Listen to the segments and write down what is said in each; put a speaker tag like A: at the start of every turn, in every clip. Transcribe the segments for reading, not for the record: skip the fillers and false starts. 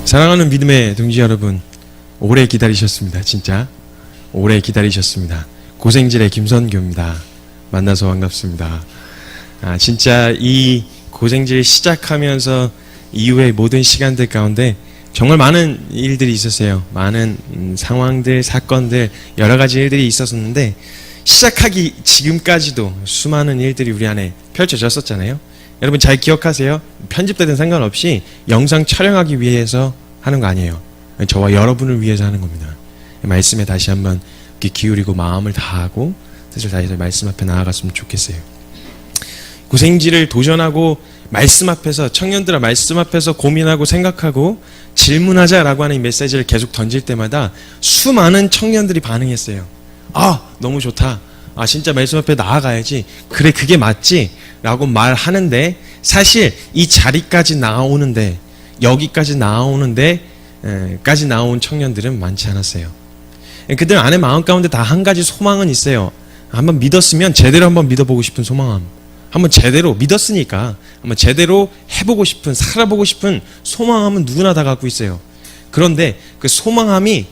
A: 사랑하는 믿음의 동지 여러분, 오래 기다리셨습니다. 진짜 오래 기다리셨습니다. 고생질의 김선교입니다. 만나서 반갑습니다. 진짜 이 고생질 시작하면서 이후의 모든 시간들 가운데 정말 많은 일들이 있었어요. 많은 상황들, 사건들, 여러 가지 일들이 있었는데 시작하기 지금까지도 수많은 일들이 우리 안에 펼쳐졌었잖아요. 여러분 잘 기억하세요. 편집되든 상관없이 영상 촬영하기 위해서 하는 거 아니에요. 저와 여러분을 위해서 하는 겁니다. 말씀에 다시 한번 귀 기울이고 마음을 다하고 뜻을 다해서 말씀 앞에 나아갔으면 좋겠어요. 고생지를 도전하고 말씀 앞에서, 청년들아 말씀 앞에서 고민하고 생각하고 질문하자라고 하는 이 메시지를 계속 던질 때마다 수많은 청년들이 반응했어요. 너무 좋다. 진짜 말씀 앞에 나아가야지. 그래, 그게 맞지? 라고 말하는데 사실 이 자리까지 나오는데, 여기까지 나오는데 까지 나온 청년들은 많지 않았어요. 그들 안에 마음 가운데 다 한 가지 소망은 있어요. 한번 믿었으면 제대로 한번 믿어보고 싶은 소망함. 한번 제대로 믿었으니까 한번 제대로 해보고 싶은, 살아보고 싶은 소망함은 누구나 다 갖고 있어요. 그런데 그 소망함이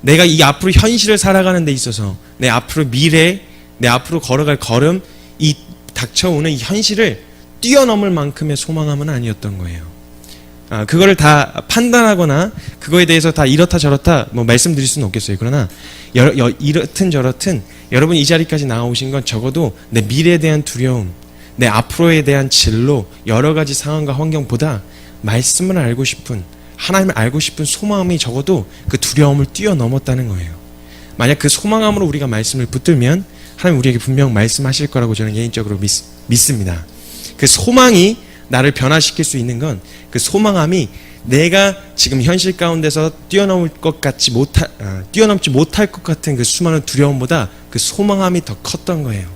A: 내가 이 앞으로 현실을 살아가는 데 있어서 내 앞으로 미래, 내 앞으로 걸어갈 걸음, 이 닥쳐오는 이 현실을 뛰어넘을 만큼의 소망함은 아니었던 거예요. 그거를 다 판단하거나 그거에 대해서 다 이렇다 저렇다 말씀드릴 수는 없겠어요. 그러나 이렇든 저렇든 여러분 이 자리까지 나오신 건 적어도 내 미래에 대한 두려움, 내 앞으로에 대한 진로, 여러 가지 상황과 환경보다 말씀을 알고 싶은, 하나님을 알고 싶은 소망이 적어도 그 두려움을 뛰어넘었다는 거예요. 만약 그 소망함으로 우리가 말씀을 붙들면 하나님 우리에게 분명 말씀하실 거라고 저는 개인적으로 믿습니다. 그 소망이 나를 변화시킬 수 있는 건 그 소망함이 내가 지금 현실 가운데서 뛰어넘지 못할 것 같은 그 수많은 두려움보다 그 소망함이 더 컸던 거예요.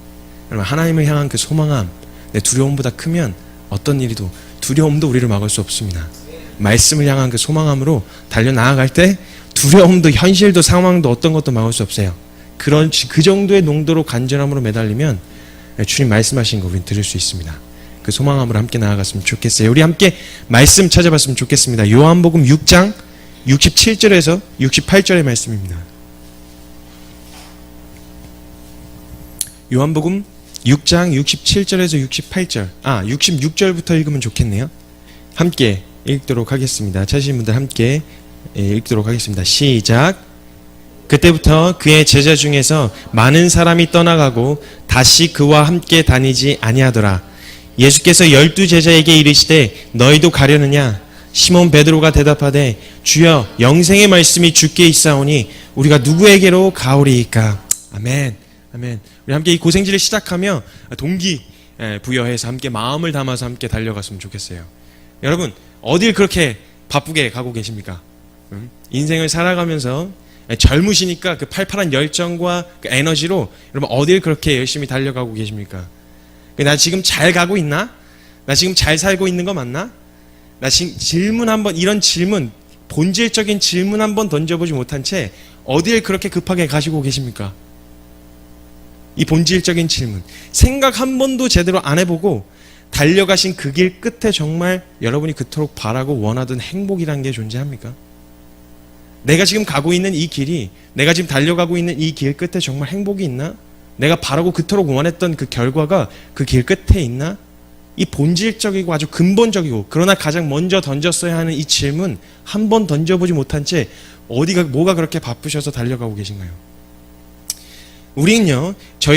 A: 여러분, 하나님을 향한 그 소망함, 내 두려움보다 크면 어떤 일이도, 두려움도 우리를 막을 수 없습니다. 말씀을 향한 그 소망함으로 달려나아갈 때 두려움도, 현실도, 상황도 어떤 것도 막을 수 없어요. 그 정도의 농도로 간절함으로 매달리면 주님 말씀하신 거 우리는 들을 수 있습니다. 그 소망함으로 함께 나아갔으면 좋겠어요. 우리 함께 말씀 찾아봤으면 좋겠습니다. 요한복음 6장 67절에서 68절의 말씀입니다. 요한복음 6장 67절에서 68절, 66절부터 읽으면 좋겠네요. 함께 읽도록 하겠습니다. 찾으신 분들 함께 읽도록 하겠습니다. 시작. 그때부터 그의 제자 중에서 많은 사람이 떠나가고 다시 그와 함께 다니지 아니하더라. 예수께서 12 제자에게 이르시되 너희도 가려느냐? 시몬 베드로가 대답하되 주여, 영생의 말씀이 주께 있사오니 우리가 누구에게로 가오리이까? 아멘. 아멘. 우리 함께 이 고생지를 시작하며 동기 부여해서 함께 마음을 담아서 함께 달려갔으면 좋겠어요. 여러분, 어딜 그렇게 바쁘게 가고 계십니까? 인생을 살아가면서 젊으시니까 그 팔팔한 열정과 그 에너지로 여러분 어딜 그렇게 열심히 달려가고 계십니까? 나 지금 잘 가고 있나? 나 지금 잘 살고 있는 거 맞나? 나 지금 질문 한번, 이런 질문, 본질적인 질문 한번 던져보지 못한 채 어딜 그렇게 급하게 가시고 계십니까? 이 본질적인 질문, 생각 한 번도 제대로 안 해보고 달려가신 그 길 끝에 정말 여러분이 그토록 바라고 원하던 행복이라는 게 존재합니까? 내가 지금 가고 있는 이 길이, 내가 지금 달려가고 있는 이 길 끝에 정말 행복이 있나? 내가 바라고 그토록 원했던 그 결과가 그 길 끝에 있나? 이 본질적이고 아주 근본적이고 그러나 가장 먼저 던졌어야 하는 이 질문 한 번 던져보지 못한 채 뭐가 그렇게 바쁘셔서 달려가고 계신가요? 우리는요,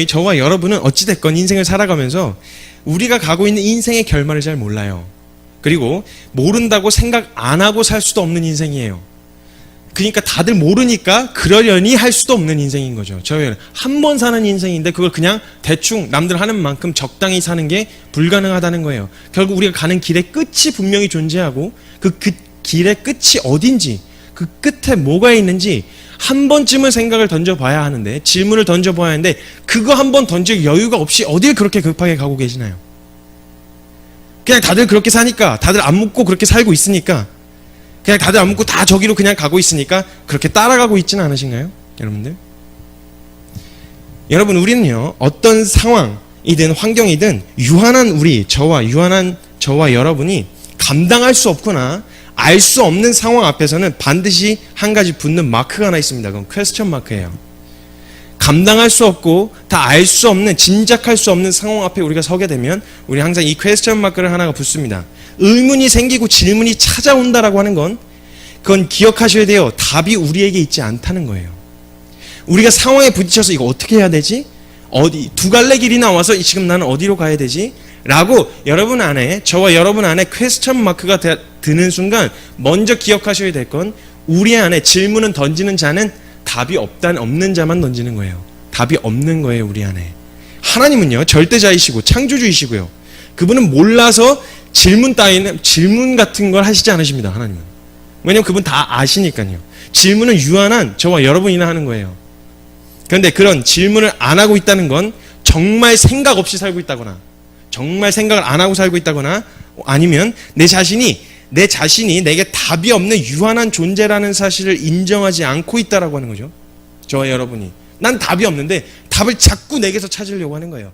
A: 저와 여러분은 어찌됐건 인생을 살아가면서 우리가 가고 있는 인생의 결말을 잘 몰라요. 그리고 모른다고 생각 안 하고 살 수도 없는 인생이에요. 그러니까 다들 모르니까 그러려니 할 수도 없는 인생인 거죠. 저희는 한 번 사는 인생인데 그걸 그냥 대충 남들 하는 만큼 적당히 사는 게 불가능하다는 거예요. 결국 우리가 가는 길의 끝이 분명히 존재하고 그 길의 끝이 어딘지, 그 끝에 뭐가 있는지 한 번쯤은 생각을 던져봐야 하는데, 질문을 던져봐야 하는데 그거 한 번 던질 여유가 없이 어딜 그렇게 급하게 가고 계시나요? 그냥 다들 그렇게 사니까, 다들 안 묻고 그렇게 살고 있으니까, 그냥 다들 안 묻고 다 저기로 그냥 가고 있으니까 그렇게 따라가고 있지는 않으신가요? 여러분들? 여러분, 우리는요, 어떤 상황이든 환경이든 유한한 저와 여러분이 감당할 수 없거나 알 수 없는 상황 앞에서는 반드시 한 가지 붙는 마크가 하나 있습니다. 그건 퀘스천 마크예요. 감당할 수 없고 다 알 수 없는, 짐작할 수 없는 상황 앞에 우리가 서게 되면 우리 항상 이 퀘스천 마크를 하나가 붙습니다. 의문이 생기고 질문이 찾아온다라고 하는 건, 그건 기억하셔야 돼요. 답이 우리에게 있지 않다는 거예요. 우리가 상황에 부딪혀서 이거 어떻게 해야 되지? 두 갈래 길이 나와서 지금 나는 어디로 가야 되지? 라고 여러분 안에, 저와 여러분 안에 퀘스천 마크가 드는 순간 먼저 기억하셔야 될 건, 우리 안에 질문은 던지는 자는 답이 없는 자만 던지는 거예요. 답이 없는 거예요, 우리 안에. 하나님은요, 절대자이시고 창조주이시고요. 그분은 몰라서 질문 같은 걸 하시지 않으십니다, 하나님은. 왜냐면 그분 다 아시니까요. 질문은 유한한 저와 여러분이나 하는 거예요. 그런데 그런 질문을 안 하고 있다는 건 정말 생각 없이 살고 있다거나, 정말 생각을 안 하고 살고 있다거나, 아니면 내 자신이 내게 답이 없는 유한한 존재라는 사실을 인정하지 않고 있다라고 하는 거죠. 저와 여러분이. 난 답이 없는데 답을 자꾸 내게서 찾으려고 하는 거예요.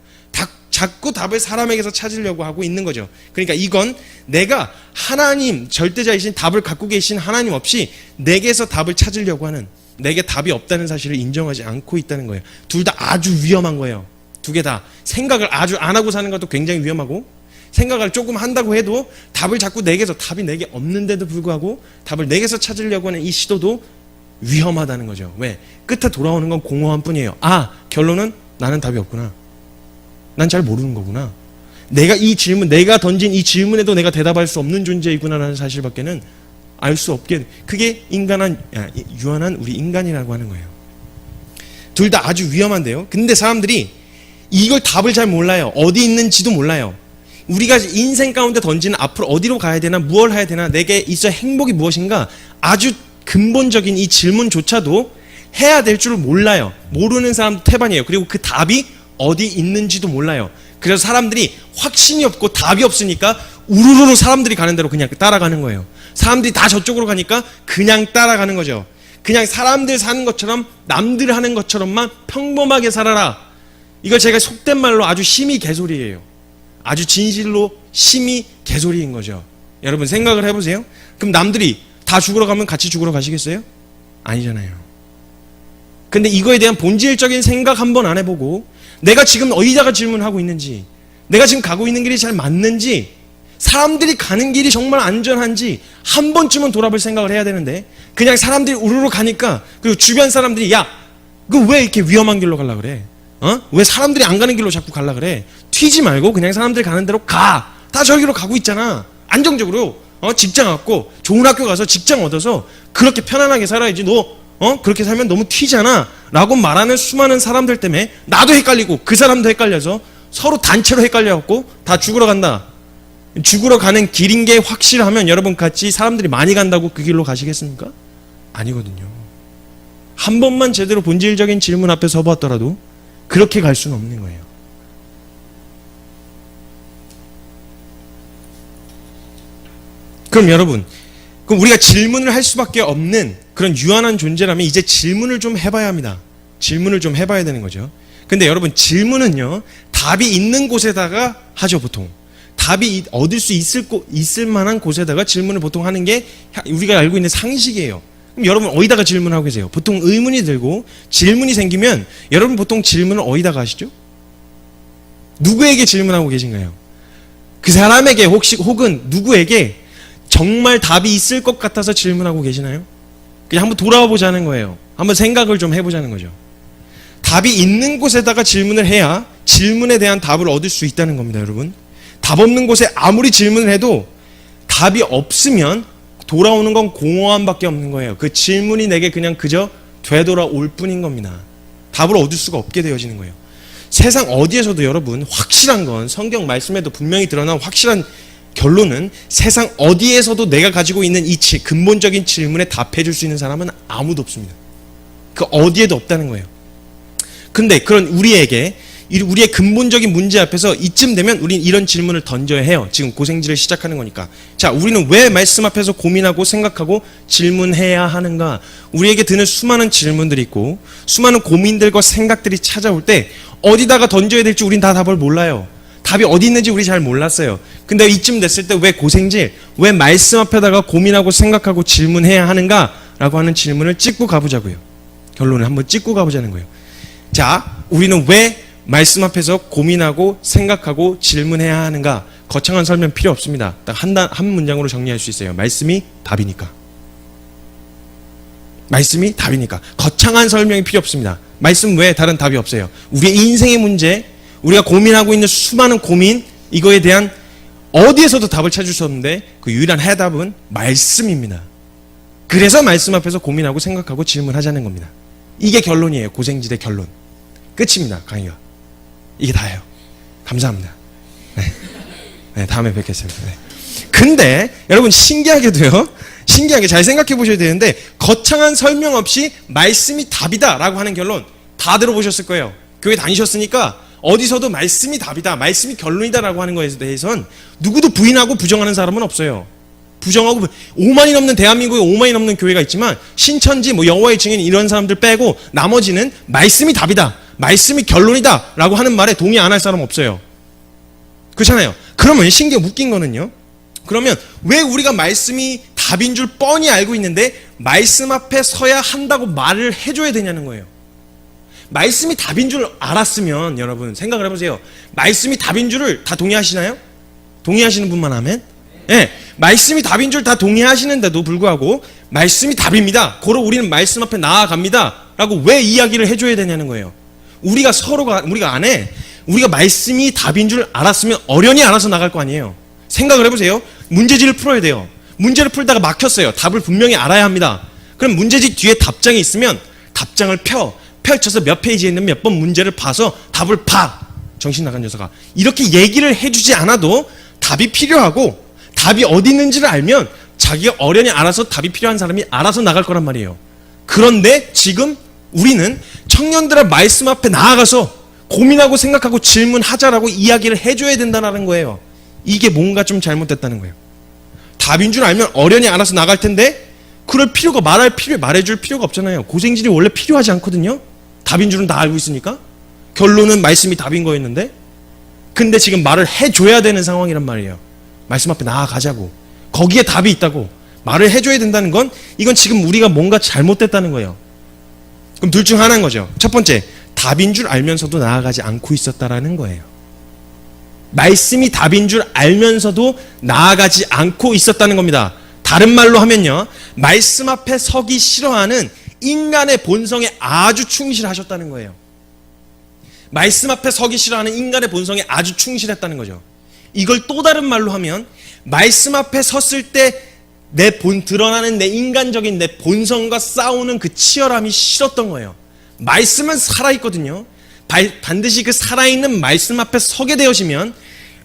A: 자꾸 답을 사람에게서 찾으려고 하고 있는 거죠. 그러니까 이건 내가 하나님, 절대자이신 답을 갖고 계신 하나님 없이 내게서 답을 찾으려고 하는, 내게 답이 없다는 사실을 인정하지 않고 있다는 거예요. 둘 다 아주 위험한 거예요. 두 개 다. 생각을 아주 안 하고 사는 것도 굉장히 위험하고, 생각을 조금 한다고 해도 답을 자꾸 내게서, 답이 내게 없는데도 불구하고 답을 내게서 찾으려고 하는 이 시도도 위험하다는 거죠. 왜? 끝에 돌아오는 건 공허함 뿐이에요. 결론은 나는 답이 없구나. 난 잘 모르는 거구나. 내가 던진 이 질문에도 내가 대답할 수 없는 존재이구나라는 사실밖에는 알 수 없게, 그게 유한한 우리 인간이라고 하는 거예요. 둘 다 아주 위험한데요. 근데 사람들이 이걸 답을 잘 몰라요. 어디 있는지도 몰라요. 우리가 인생 가운데 던지는 앞으로 어디로 가야 되나, 무엇을 해야 되나, 내게 있어 행복이 무엇인가, 아주 근본적인 이 질문조차도 해야 될 줄을 몰라요. 모르는 사람도 태반이에요. 그리고 그 답이 어디 있는지도 몰라요. 그래서 사람들이 확신이 없고 답이 없으니까 우르르 사람들이 가는 대로 그냥 따라가는 거예요. 사람들이 다 저쪽으로 가니까 그냥 따라가는 거죠. 그냥 사람들 사는 것처럼, 남들 하는 것처럼만 평범하게 살아라. 이걸 제가 속된 말로 아주 심히 개소리예요. 아주 진실로 심히 개소리인 거죠. 여러분 생각을 해보세요. 그럼 남들이 다 죽으러 가면 같이 죽으러 가시겠어요? 아니잖아요. 근데 이거에 대한 본질적인 생각 한번 안 해보고, 내가 지금 어디다가 질문하고 있는지, 내가 지금 가고 있는 길이 잘 맞는지, 사람들이 가는 길이 정말 안전한지 한 번쯤은 돌아볼 생각을 해야 되는데, 그냥 사람들이 우르르 가니까, 그리고 주변 사람들이 그 왜 이렇게 위험한 길로 가려고 그래? 왜 사람들이 안 가는 길로 자꾸 가려고 그래? 튀지 말고 그냥 사람들이 가는 대로 가. 다 저기로 가고 있잖아. 안정적으로 직장 갖고 좋은 학교 가서 직장 얻어서 그렇게 편안하게 살아야지. 너 그렇게 살면 너무 튀잖아 라고 말하는 수많은 사람들 때문에 나도 헷갈리고 그 사람도 헷갈려서 서로 단체로 헷갈려갖고 다 죽으러 간다. 죽으러 가는 길인 게 확실하면 여러분 같이 사람들이 많이 간다고 그 길로 가시겠습니까? 아니거든요. 한 번만 제대로 본질적인 질문 앞에 서봤더라도 그렇게 갈 수는 없는 거예요. 그럼 여러분, 그럼 우리가 질문을 할 수밖에 없는 그런 유한한 존재라면 이제 질문을 좀 해봐야 합니다. 질문을 좀 해봐야 되는 거죠. 근데 여러분, 질문은요, 답이 있는 곳에다가 하죠, 보통. 답이 얻을 수 있을 만한 곳에다가 질문을 보통 하는 게 우리가 알고 있는 상식이에요. 그럼 여러분 어디다가 질문하고 계세요? 보통 의문이 들고 질문이 생기면 여러분 보통 질문을 어디다가 하시죠? 누구에게 질문하고 계신가요? 그 사람에게 혹은 누구에게 정말 답이 있을 것 같아서 질문하고 계시나요? 그냥 한번 돌아와 보자는 거예요. 한번 생각을 좀 해보자는 거죠. 답이 있는 곳에다가 질문을 해야 질문에 대한 답을 얻을 수 있다는 겁니다, 여러분. 답 없는 곳에 아무리 질문을 해도 답이 없으면 돌아오는 건 공허함밖에 없는 거예요. 그 질문이 내게 그냥 그저 되돌아올 뿐인 겁니다. 답을 얻을 수가 없게 되어지는 거예요. 세상 어디에서도 여러분 확실한 건, 성경 말씀에도 분명히 드러난 확실한 결론은, 세상 어디에서도 내가 가지고 있는 이 근본적인 질문에 답해 줄 수 있는 사람은 아무도 없습니다. 그 어디에도 없다는 거예요. 근데 그런 우리의 근본적인 문제 앞에서 이쯤 되면 우린 이런 질문을 던져야 해요. 지금 고생지를 시작하는 거니까. 자, 우리는 왜 말씀 앞에서 고민하고 생각하고 질문해야 하는가? 우리에게 드는 수많은 질문들이 있고 수많은 고민들과 생각들이 찾아올 때 어디다가 던져야 될지 우린 다 답을 몰라요. 답이 어디 있는지 우리 잘 몰랐어요. 근데 이쯤 됐을 때 왜 고생질, 왜 말씀 앞에다가 고민하고 생각하고 질문해야 하는가라고 하는 질문을 찍고 가보자고요. 결론을 한번 찍고 가보자는 거예요. 자, 우리는 왜 말씀 앞에서 고민하고 생각하고 질문해야 하는가? 거창한 설명 필요 없습니다. 딱 한 문장으로 정리할 수 있어요. 말씀이 답이니까. 말씀이 답이니까. 거창한 설명이 필요 없습니다. 말씀 외에 다른 답이 없어요. 우리의 인생의 문제, 우리가 고민하고 있는 수많은 고민, 이거에 대한 어디에서도 답을 찾을 수 없는데 그 유일한 해답은 말씀입니다. 그래서 말씀 앞에서 고민하고 생각하고 질문하자는 겁니다. 이게 결론이에요. 고생질의 결론. 끝입니다. 강의가. 이게 다예요. 감사합니다. 네, 다음에 뵙겠습니다. 네. 근데 여러분 신기하게도요. 신기하게 잘 생각해 보셔야 되는데 거창한 설명 없이 말씀이 답이다 라고 하는 결론 다 들어보셨을 거예요. 교회 다니셨으니까 어디서도 말씀이 답이다, 말씀이 결론이다 라고 하는 것에 대해서는 누구도 부인하고 부정하는 사람은 없어요. 부정하고 5만이 넘는 대한민국에 5만이 넘는 교회가 있지만 신천지, 여호와의 증인 이런 사람들 빼고 나머지는 말씀이 답이다, 말씀이 결론이다 라고 하는 말에 동의 안 할 사람 없어요. 그렇잖아요. 그러면 신기하게 웃긴 거는요. 그러면 왜 우리가 말씀이 답인 줄 뻔히 알고 있는데 말씀 앞에 서야 한다고 말을 해줘야 되냐는 거예요. 말씀이 답인 줄 알았으면 여러분 생각을 해보세요. 말씀이 답인 줄을 다 동의하시나요? 동의하시는 분만 하면? 네, 말씀이 답인 줄 다 동의하시는데도 불구하고 말씀이 답입니다. 고로 우리는 말씀 앞에 나아갑니다. 라고 왜 이야기를 해줘야 되냐는 거예요. 우리가 안에 우리가 말씀이 답인 줄 알았으면 어련히 알아서 나갈 거 아니에요. 생각을 해보세요. 문제지를 풀어야 돼요. 문제를 풀다가 막혔어요. 답을 분명히 알아야 합니다. 그럼 문제지 뒤에 답장이 있으면 답장을 펼쳐서 몇 페이지에 있는 몇 번 문제를 봐서 답을 정신 나간 녀석아. 이렇게 얘기를 해주지 않아도 답이 필요하고 답이 어디 있는지를 알면 자기가 어련히 알아서 답이 필요한 사람이 알아서 나갈 거란 말이에요. 그런데 지금 우리는 청년들의 말씀 앞에 나아가서 고민하고 생각하고 질문하자라고 이야기를 해줘야 된다는 거예요. 이게 뭔가 좀 잘못됐다는 거예요. 답인 줄 알면 어련히 알아서 나갈 텐데 그럴 필요가 말해줄 필요가 없잖아요. 고생질이 원래 필요하지 않거든요. 답인 줄은 다 알고 있으니까. 결론은 말씀이 답인 거였는데 근데 지금 말을 해줘야 되는 상황이란 말이에요. 말씀 앞에 나아가자고. 거기에 답이 있다고 말을 해줘야 된다는 건 이건 지금 우리가 뭔가 잘못됐다는 거예요. 그럼 둘 중 하나인 거죠. 첫 번째, 답인 줄 알면서도 나아가지 않고 있었다라는 거예요. 말씀이 답인 줄 알면서도 나아가지 않고 있었다는 겁니다. 다른 말로 하면요, 말씀 앞에 서기 싫어하는 인간의 본성에 아주 충실하셨다는 거예요. 말씀 앞에 서기 싫어하는 인간의 본성에 아주 충실했다는 거죠. 이걸 또 다른 말로 하면 말씀 앞에 섰을 때 드러나는 내 인간적인 내 본성과 싸우는 그 치열함이 싫었던 거예요. 말씀은 살아있거든요. 반드시 그 살아있는 말씀 앞에 서게 되어지면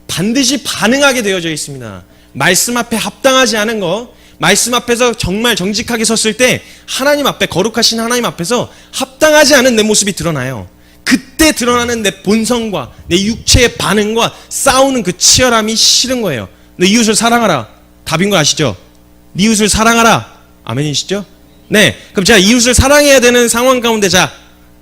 A: 반드시 반응하게 되어져 있습니다. 말씀 앞에 합당하지 않은 거, 말씀 앞에서 정말 정직하게 섰을 때 하나님 앞에, 거룩하신 하나님 앞에서 합당하지 않은 내 모습이 드러나요. 그때 드러나는 내 본성과 내 육체의 반응과 싸우는 그 치열함이 싫은 거예요. 내 이웃을 사랑하라. 답인 거 아시죠? 네 이웃을 사랑하라. 아멘이시죠? 네. 그럼 제가 이웃을 사랑해야 되는 상황 가운데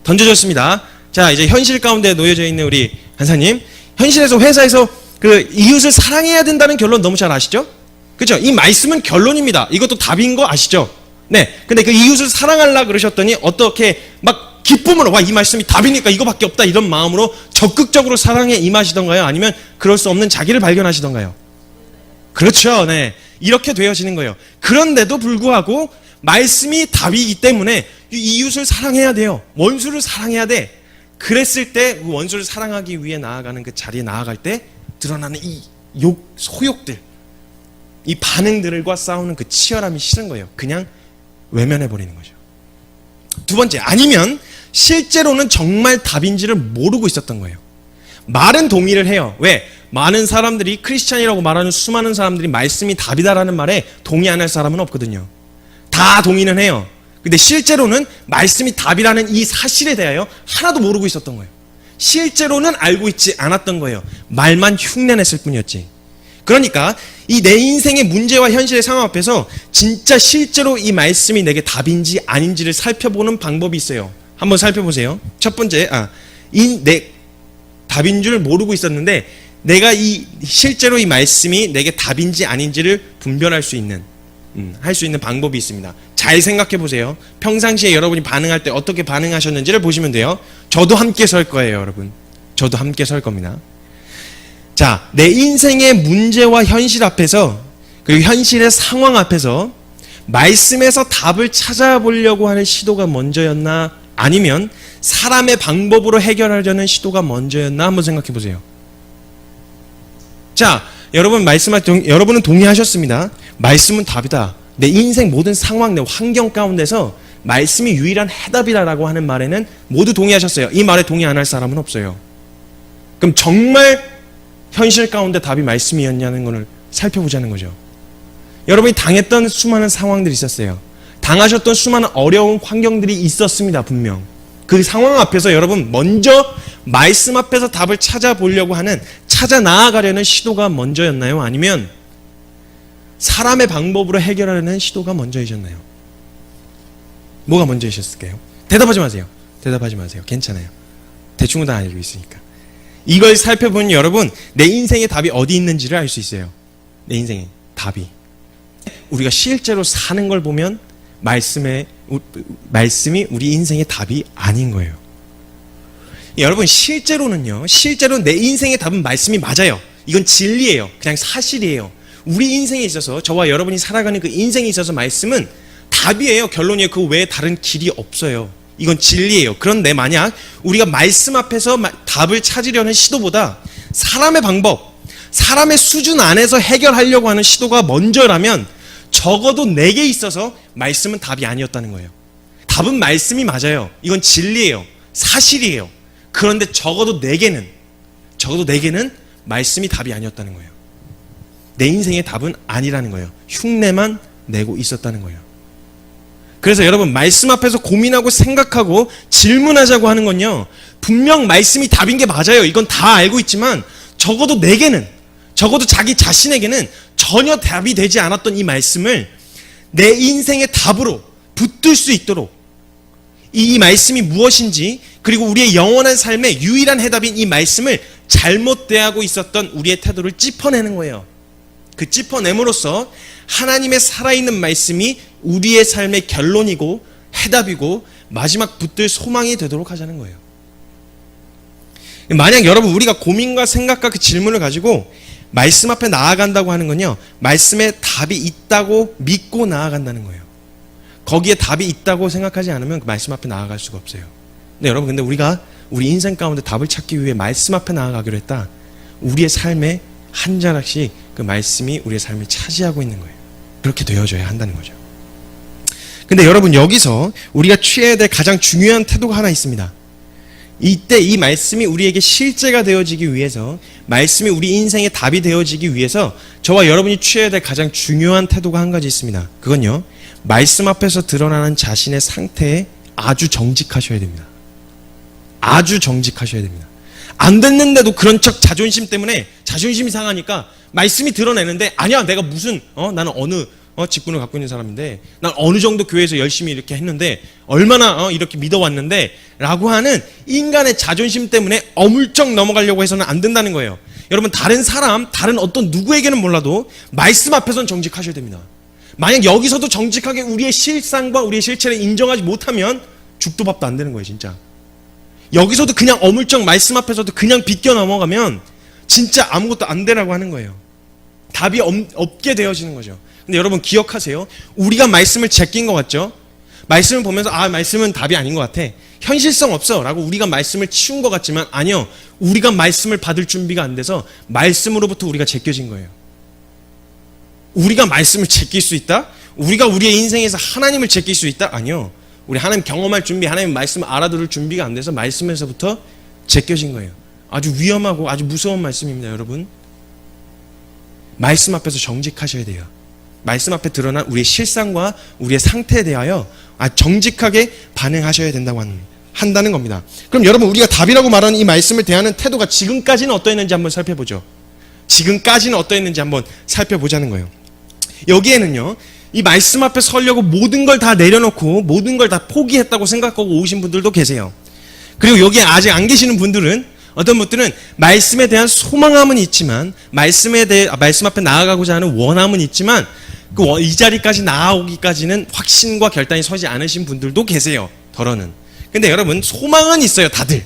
A: 던져졌습니다. 자, 이제 현실 가운데 놓여져 있는 우리 간사님. 현실에서 회사에서 그 이웃을 사랑해야 된다는 결론 너무 잘 아시죠? 그렇죠? 이 말씀은 결론입니다. 이것도 답인 거 아시죠? 네. 근데 그 이웃을 사랑하려 그러셨더니 어떻게 막 기쁨으로 이 말씀이 답이니까 이거밖에 없다 이런 마음으로 적극적으로 사랑에 임하시던가요? 아니면 그럴 수 없는 자기를 발견하시던가요? 그렇죠. 네. 이렇게 되어지는 거예요. 그런데도 불구하고 말씀이 답이기 때문에 이웃을 사랑해야 돼요. 원수를 사랑해야 돼. 그랬을 때 그 원수를 사랑하기 위해 나아가는 그 자리에 나아갈 때 드러나는 이 소욕들, 이 반응들과 싸우는 그 치열함이 싫은 거예요. 그냥 외면해버리는 거죠. 두 번째, 아니면 실제로는 정말 답인지를 모르고 있었던 거예요. 말은 동의를 해요. 왜? 많은 사람들이, 크리스찬이라고 말하는 수많은 사람들이 말씀이 답이다라는 말에 동의 안 할 사람은 없거든요. 다 동의는 해요. 근데 실제로는 말씀이 답이라는 이 사실에 대하여 하나도 모르고 있었던 거예요. 실제로는 알고 있지 않았던 거예요. 말만 흉내냈을 뿐이었지. 그러니까 이 내 인생의 문제와 현실의 상황 앞에서 진짜 실제로 이 말씀이 내게 답인지 아닌지를 살펴보는 방법이 있어요. 한번 살펴보세요. 첫 번째, 내 답인 줄 모르고 있었는데 내가 실제로 이 말씀이 내게 답인지 아닌지를 분별할 수 있는, 할 수 있는 방법이 있습니다. 잘 생각해 보세요. 평상시에 여러분이 반응할 때 어떻게 반응하셨는지를 보시면 돼요. 저도 함께 설 거예요, 여러분. 저도 함께 설 겁니다. 자, 내 인생의 문제와 현실 앞에서, 그리고 현실의 상황 앞에서 말씀에서 답을 찾아보려고 하는 시도가 먼저였나, 아니면 사람의 방법으로 해결하려는 시도가 먼저였나 한번 생각해 보세요. 자, 여러분은 동의하셨습니다. 말씀은 답이다. 내 인생 모든 상황, 내 환경 가운데서 말씀이 유일한 해답이라고 하는 말에는 모두 동의하셨어요. 이 말에 동의 안 할 사람은 없어요. 그럼 정말 현실 가운데 답이 말씀이었냐는 것을 살펴보자는 거죠. 여러분이 당했던 수많은 상황들이 있었어요. 당하셨던 수많은 어려운 환경들이 있었습니다. 분명. 그 상황 앞에서 여러분 먼저 말씀 앞에서 답을 찾아보려고 하는, 찾아 나아가려는 시도가 먼저였나요? 아니면 사람의 방법으로 해결하려는 시도가 먼저이셨나요? 뭐가 먼저이셨을까요? 대답하지 마세요. 대답하지 마세요. 괜찮아요. 대충은 다 알고 있으니까. 이걸 살펴보면 여러분, 내 인생의 답이 어디 있는지를 알 수 있어요. 내 인생의 답이. 우리가 실제로 사는 걸 보면 말씀이 우리 인생의 답이 아닌 거예요. 여러분, 실제로 내 인생의 답은 말씀이 맞아요. 이건 진리예요. 그냥 사실이에요. 우리 인생에 있어서, 저와 여러분이 살아가는 그 인생에 있어서 말씀은 답이에요. 결론이에요. 그 외에 다른 길이 없어요. 이건 진리예요. 그런데 만약 우리가 말씀 앞에서 답을 찾으려는 시도보다 사람의 방법, 사람의 수준 안에서 해결하려고 하는 시도가 먼저라면 적어도 내게 있어서 말씀은 답이 아니었다는 거예요. 답은 말씀이 맞아요. 이건 진리예요. 사실이에요. 그런데 적어도 내게는 말씀이 답이 아니었다는 거예요. 내 인생의 답은 아니라는 거예요. 흉내만 내고 있었다는 거예요. 그래서 여러분, 말씀 앞에서 고민하고 생각하고 질문하자고 하는 건요, 분명 말씀이 답인 게 맞아요. 이건 다 알고 있지만 적어도 자기 자신에게는 전혀 답이 되지 않았던 이 말씀을 내 인생의 답으로 붙들 수 있도록, 이 말씀이 무엇인지, 그리고 우리의 영원한 삶의 유일한 해답인 이 말씀을 잘못 대하고 있었던 우리의 태도를 짚어내는 거예요. 그 짚어냄으로써 하나님의 살아있는 말씀이 우리의 삶의 결론이고 해답이고 마지막 붙들 소망이 되도록 하자는 거예요. 만약 여러분, 우리가 고민과 생각과 그 질문을 가지고 말씀 앞에 나아간다고 하는 건요, 말씀에 답이 있다고 믿고 나아간다는 거예요. 거기에 답이 있다고 생각하지 않으면 그 말씀 앞에 나아갈 수가 없어요. 근데 여러분, 근데 우리가 우리 인생 가운데 답을 찾기 위해 말씀 앞에 나아가기로 했다. 우리의 삶에 한 자락씩 그 말씀이 우리의 삶을 차지하고 있는 거예요. 그렇게 되어져야 한다는 거죠. 근데 여러분, 여기서 우리가 취해야 될 가장 중요한 태도가 하나 있습니다. 이때 이 말씀이 우리에게 실제가 되어지기 위해서, 말씀이 우리 인생의 답이 되어지기 위해서 저와 여러분이 취해야 될 가장 중요한 태도가 한 가지 있습니다. 그건요, 말씀 앞에서 드러나는 자신의 상태에 아주 정직하셔야 됩니다. 아주 정직하셔야 됩니다. 안 됐는데도 그런 척 자존심 때문에, 자존심이 상하니까 말씀이 드러내는데, 아니야, 내가 무슨 나는 어느 직분을 갖고 있는 사람인데, 난 어느 정도 교회에서 열심히 이렇게 했는데, 얼마나 이렇게 믿어왔는데 라고 하는 인간의 자존심 때문에 어물쩍 넘어가려고 해서는 안 된다는 거예요. 여러분, 다른 사람, 다른 어떤 누구에게는 몰라도 말씀 앞에서는 정직하셔야 됩니다. 만약 여기서도 정직하게 우리의 실상과 우리의 실체를 인정하지 못하면 죽도 밥도 안 되는 거예요, 진짜. 여기서도 그냥 어물쩍 말씀 앞에서도 그냥 비껴 넘어가면 진짜 아무것도 안 되라고 하는 거예요. 답이 없게 되어지는 거죠. 근데 여러분, 기억하세요. 우리가 말씀을 제낀 것 같죠? 말씀을 보면서 말씀은 답이 아닌 것 같아, 현실성 없어 라고 우리가 말씀을 치운 것 같지만, 아니요, 우리가 말씀을 받을 준비가 안 돼서 말씀으로부터 우리가 제껴진 거예요. 우리가 말씀을 제낄 수 있다? 우리가 우리의 인생에서 하나님을 제낄 수 있다? 아니요. 우리 하나님 경험할 준비, 하나님 말씀을 알아들을 준비가 안 돼서 말씀에서부터 제껴진 거예요. 아주 위험하고 아주 무서운 말씀입니다, 여러분. 말씀 앞에서 정직하셔야 돼요. 말씀 앞에 드러난 우리의 실상과 우리의 상태에 대하여 정직하게 반응하셔야 된다고 한다는 겁니다. 그럼 여러분, 우리가 답이라고 말하는 이 말씀을 대하는 태도가 지금까지는 어떠했는지 한번 살펴보죠. 지금까지는 어떠했는지 한번 살펴보자는 거예요. 여기에는요, 이 말씀 앞에 서려고 모든 걸 다 내려놓고 모든 걸 다 포기했다고 생각하고 오신 분들도 계세요. 그리고 여기에 아직 안 계시는 분들은 어떤 분들은 말씀에 대한 소망함은 있지만 말씀 앞에 나아가고자 하는 원함은 있지만 이 자리까지 나아오기까지는 확신과 결단이 서지 않으신 분들도 계세요. 덜어는. 근데 여러분, 소망은 있어요. 다들.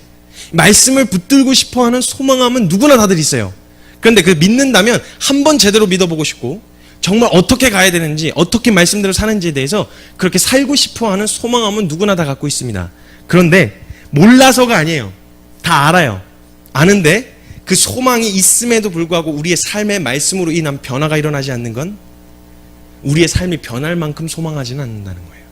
A: 말씀을 붙들고 싶어하는 소망함은 누구나 다들 있어요. 그런데 그 믿는다면 한번 제대로 믿어보고 싶고 정말 어떻게 가야 되는지, 어떻게 말씀대로 사는지에 대해서 그렇게 살고 싶어하는 소망함은 누구나 다 갖고 있습니다. 그런데 몰라서가 아니에요. 다 알아요. 아는데 그 소망이 있음에도 불구하고 우리의 삶의 말씀으로 인한 변화가 일어나지 않는 건 우리의 삶이 변할 만큼 소망하지는 않는다는 거예요.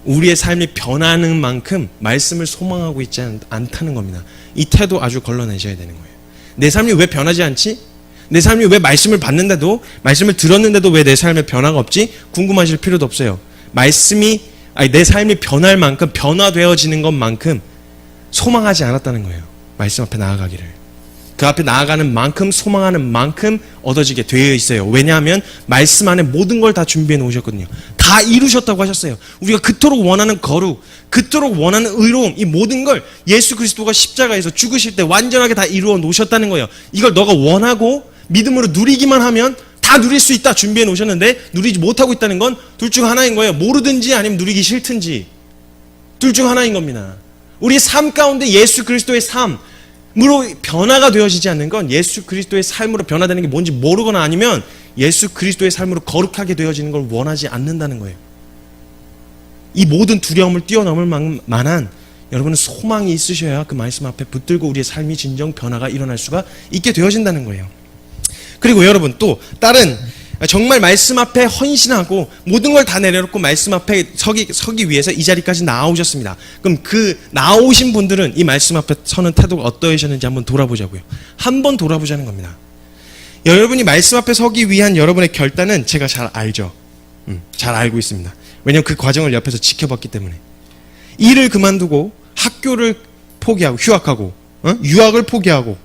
A: 우리의 삶이 변하는 만큼 말씀을 소망하고 있지 않다는 겁니다. 이 태도 아주 걸러내셔야 되는 거예요. 내 삶이 왜 변하지 않지? 내 삶이 왜 말씀을 받는데도, 말씀을 들었는데도 왜 내 삶에 변화가 없지? 궁금하실 필요도 없어요. 내 삶이 변할 만큼, 변화되어지는 것만큼 소망하지 않았다는 거예요. 말씀 앞에 나아가기를. 그 앞에 나아가는 만큼, 소망하는 만큼 얻어지게 되어 있어요. 왜냐하면 말씀 안에 모든 걸 다 준비해 놓으셨거든요. 다 이루셨다고 하셨어요. 우리가 그토록 원하는 거룩, 그토록 원하는 의로움, 이 모든 걸 예수 그리스도가 십자가에서 죽으실 때 완전하게 다 이루어 놓으셨다는 거예요. 이걸 너가 원하고 믿음으로 누리기만 하면 다 누릴 수 있다 준비해 놓으셨는데 누리지 못하고 있다는 건 둘 중 하나인 거예요. 모르든지 아니면 누리기 싫든지 둘 중 하나인 겁니다. 우리 삶 가운데 예수 그리스도의 삶으로 변화가 되어지지 않는 건 예수 그리스도의 삶으로 변화되는 게 뭔지 모르거나 아니면 예수 그리스도의 삶으로 거룩하게 되어지는 걸 원하지 않는다는 거예요. 이 모든 두려움을 뛰어넘을 만한 여러분은 소망이 있으셔야 그 말씀 앞에 붙들고 우리의 삶이 진정 변화가 일어날 수가 있게 되어진다는 거예요. 그리고 여러분 또 다른 정말 말씀 앞에 헌신하고 모든 걸 다 내려놓고 말씀 앞에 서기 위해서 이 자리까지 나오셨습니다. 그럼 그 나오신 분들은 이 말씀 앞에 서는 태도가 어떠하셨는지 한번 돌아보자고요. 한번 돌아보자는 겁니다. 여러분이 말씀 앞에 서기 위한 여러분의 결단은 제가 잘 알죠. 잘 알고 있습니다. 왜냐하면 그 과정을 옆에서 지켜봤기 때문에. 일을 그만두고 학교를 포기하고 휴학하고 유학을 포기하고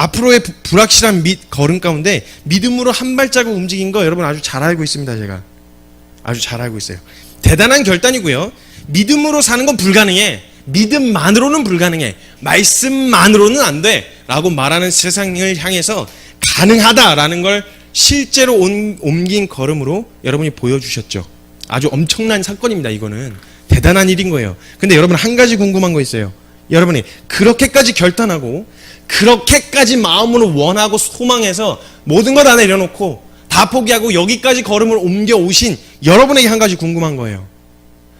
A: 앞으로의 불확실한 걸음 가운데 믿음으로 한 발자국 움직인 거 여러분 아주 잘 알고 있습니다. 제가 아주 잘 알고 있어요. 대단한 결단이고요. 믿음으로 사는 건 불가능해. 믿음만으로는 불가능해. 말씀만으로는 안 돼 라고 말하는 세상을 향해서 가능하다라는 걸 실제로 옮긴 걸음으로 여러분이 보여주셨죠. 아주 엄청난 사건입니다. 이거는 대단한 일인 거예요. 근데 여러분 한 가지 궁금한 거 있어요. 여러분이 그렇게까지 결단하고 그렇게까지 마음으로 원하고 소망해서 모든 거 다 내려놓고 다 포기하고 여기까지 걸음을 옮겨 오신 여러분에게 한 가지 궁금한 거예요.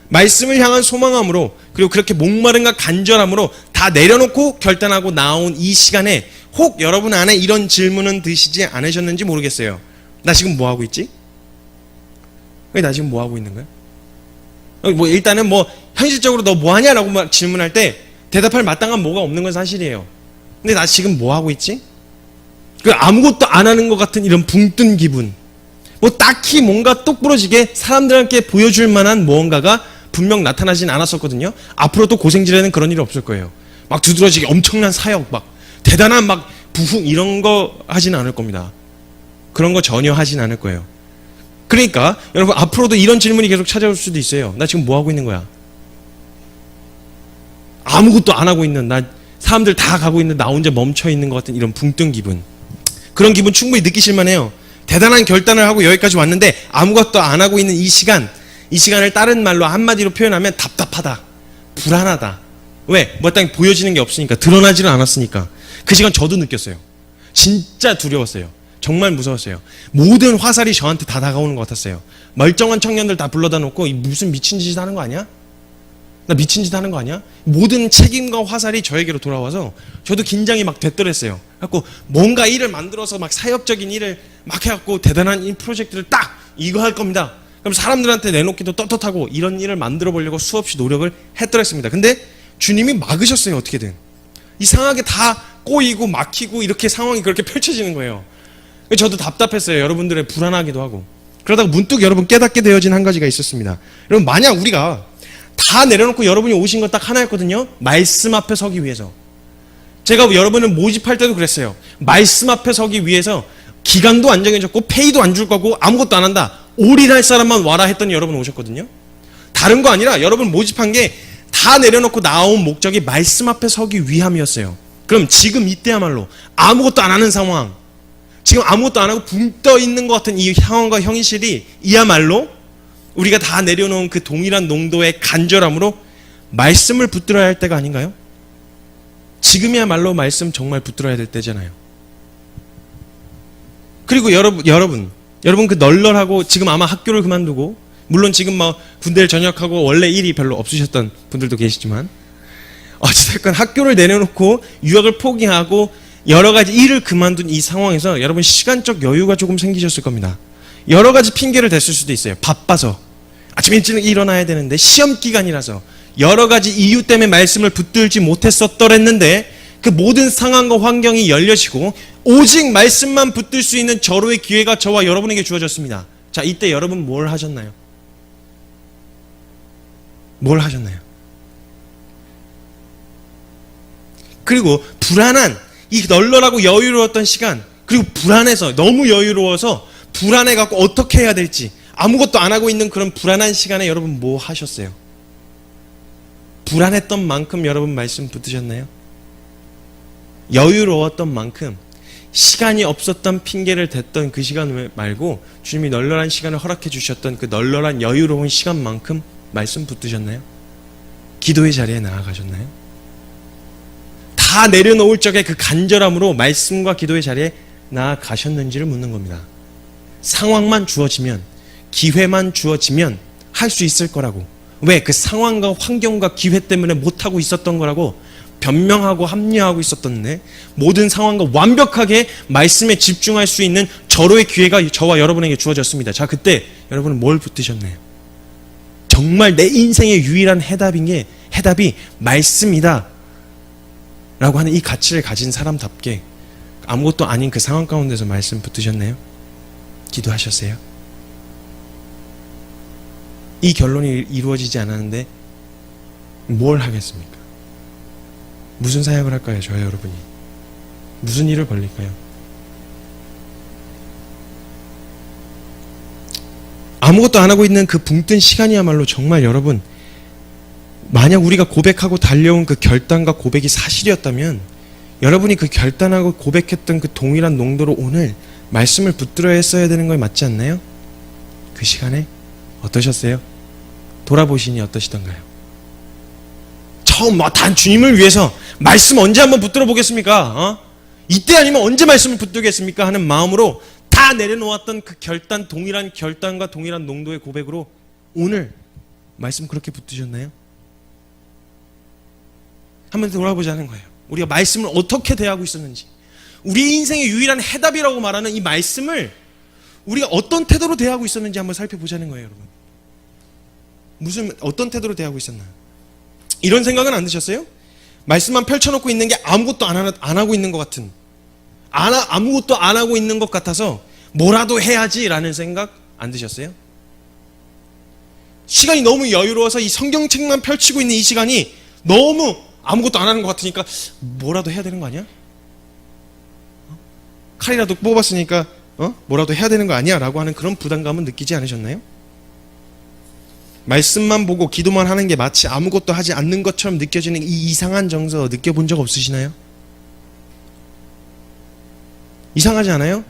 A: 말씀을 향한 소망함으로 그리고 그렇게 목마름과 간절함으로 다 내려놓고 결단하고 나온 이 시간에 혹 여러분 안에 이런 질문은 드시지 않으셨는지 모르겠어요. 나 지금 뭐 하고 있지? 나 지금 뭐 하고 있는 거야? 일단은 현실적으로 너 뭐 하냐라고 질문할 때 대답할 마땅한 뭐가 없는 건 사실이에요. 근데 나 지금 뭐 하고 있지? 아무것도 안 하는 것 같은 이런 붕 뜬 기분. 딱히 뭔가 똑부러지게 사람들한테 보여줄 만한 무언가가 분명 나타나진 않았었거든요. 앞으로 또 고생질에는 그런 일이 없을 거예요. 막 두드러지게 엄청난 사역, 대단한 부흥 이런 거 하진 않을 겁니다. 그런 거 전혀 하진 않을 거예요. 그러니까 여러분 앞으로도 이런 질문이 계속 찾아올 수도 있어요. 나 지금 뭐 하고 있는 거야? 아무것도 안 하고 있는, 사람들 다 가고 있는데 나 혼자 멈춰 있는 것 같은 이런 붕 뜬 기분. 그런 기분 충분히 느끼실 만해요. 대단한 결단을 하고 여기까지 왔는데 아무것도 안 하고 있는 이 시간을 다른 말로 한마디로 표현하면 답답하다, 불안하다. 왜? 딱 보여지는 게 없으니까, 드러나지는 않았으니까. 그 시간 저도 느꼈어요. 진짜 두려웠어요. 정말 무서웠어요. 모든 화살이 저한테 다 다가오는 것 같았어요. 멀쩡한 청년들 다 불러다 놓고 무슨 미친 짓 하는 거 아니야? 나 미친 짓 하는 거 아니야? 모든 책임과 화살이 저에게로 돌아와서 저도 긴장이 되더랬어요. 그래갖고 뭔가 일을 만들어서 사역적인 일을 해갖고 대단한 이 프로젝트를 이거 할 겁니다. 그럼 사람들한테 내놓기도 떳떳하고 이런 일을 만들어 보려고 수없이 노력을 했더랬습니다. 근데 주님이 막으셨어요. 어떻게든. 이상하게 다 꼬이고 막히고 이렇게 상황이 그렇게 펼쳐지는 거예요. 저도 답답했어요. 여러분들의 불안하기도 하고. 그러다가 문득 여러분 깨닫게 되어진 한 가지가 있었습니다. 여러분 만약 우리가 다 내려놓고 여러분이 오신 건 딱 하나였거든요. 말씀 앞에 서기 위해서. 제가 여러분을 모집할 때도 그랬어요. 말씀 앞에 서기 위해서 기간도 안 정해졌고 페이도 안 줄 거고 아무것도 안 한다. 올인할 사람만 와라 했더니 여러분 오셨거든요. 다른 거 아니라 여러분 모집한 게 다 내려놓고 나온 목적이 말씀 앞에 서기 위함이었어요. 그럼 지금 이때야말로 아무것도 안 하는 상황, 지금 아무것도 안 하고 붕 떠 있는 것 같은 이 상황과 현실이 이야말로 우리가 다 내려놓은 그 동일한 농도의 간절함으로 말씀을 붙들어야 할 때가 아닌가요? 지금이야말로 말씀 정말 붙들어야 될 때잖아요. 그리고 여러분 그 널널하고 지금 아마 학교를 그만두고, 물론 지금 뭐 군대를 전역하고 원래 일이 별로 없으셨던 분들도 계시지만, 어쨌든 학교를 내려놓고 유학을 포기하고 여러 가지 일을 그만둔 이 상황에서 여러분 시간적 여유가 조금 생기셨을 겁니다. 여러 가지 핑계를 댔을 수도 있어요. 바빠서, 아침 일찍 일어나야 되는데, 시험 기간이라서, 여러 가지 이유 때문에 말씀을 붙들지 못했었더랬는데, 그 모든 상황과 환경이 열려지고 오직 말씀만 붙들 수 있는 절호의 기회가 저와 여러분에게 주어졌습니다. 자, 이때 여러분 뭘 하셨나요? 뭘 하셨나요? 그리고 불안한, 이 널널하고 여유로웠던 시간, 그리고 불안해서, 너무 여유로워서 불안해갖고 어떻게 해야 될지 아무것도 안 하고 있는 그런 불안한 시간에 여러분 뭐 하셨어요? 불안했던 만큼 여러분 말씀 붙드셨나요? 여유로웠던 만큼, 시간이 없었던 핑계를 댔던 그 시간 말고 주님이 널널한 시간을 허락해 주셨던 그 널널한 여유로운 시간만큼 말씀 붙드셨나요? 기도의 자리에 나아가셨나요? 다 내려놓을 적에 그 간절함으로 말씀과 기도의 자리에 나아가셨는지를 묻는 겁니다. 상황만 주어지면, 기회만 주어지면 할 수 있을 거라고, 왜? 그 상황과 환경과 기회 때문에 못하고 있었던 거라고 변명하고 합리화하고 있었던데, 모든 상황과 완벽하게 말씀에 집중할 수 있는 절호의 기회가 저와 여러분에게 주어졌습니다. 자, 그때 여러분은 뭘 붙드셨나요? 정말 내 인생의 유일한 해답이 말씀이다 라고 하는 이 가치를 가진 사람답게 아무것도 아닌 그 상황 가운데서 말씀 붙드셨나요? 기도하셨어요? 이 결론이 이루어지지 않았는데 뭘 하겠습니까? 무슨 사역을 할까요? 저와 여러분이 무슨 일을 벌릴까요? 아무것도 안 하고 있는 그 붕 뜬 시간이야말로 정말 여러분, 만약 우리가 고백하고 달려온 그 결단과 고백이 사실이었다면 여러분이 그 결단하고 고백했던 그 동일한 농도로 오늘 말씀을 붙들어야 했어야 되는 걸 맞지 않나요? 그 시간에 어떠셨어요? 돌아보시니 어떠시던가요? 처음 단 주님을 위해서 말씀 언제 한번 붙들어 보겠습니까? 이때 아니면 언제 말씀을 붙들겠습니까? 하는 마음으로 다 내려놓았던 그 결단, 동일한 결단과 동일한 농도의 고백으로 오늘 말씀 그렇게 붙드셨나요? 한번 돌아보자는 거예요. 우리가 말씀을 어떻게 대하고 있었는지, 우리 인생의 유일한 해답이라고 말하는 이 말씀을 우리가 어떤 태도로 대하고 있었는지 한번 살펴보자는 거예요, 여러분. 어떤 태도로 대하고 있었나? 이런 생각은 안 드셨어요? 말씀만 펼쳐놓고 있는 게 아무것도 안 하고 있는 것 같은, 아무것도 안 하고 있는 것 같아서 뭐라도 해야지라는 생각 안 드셨어요? 시간이 너무 여유로워서 이 성경책만 펼치고 있는 이 시간이 너무 아무것도 안 하는 것 같으니까 뭐라도 해야 되는 거 아니야? 칼이라도 뽑았으니까 뭐라도 해야 되는 거 아니야? 라고 하는 그런 부담감은 느끼지 않으셨나요? 말씀만 보고 기도만 하는 게 마치 아무것도 하지 않는 것처럼 느껴지는 이 이상한 정서 느껴본 적 없으시나요? 이상하지 않아요?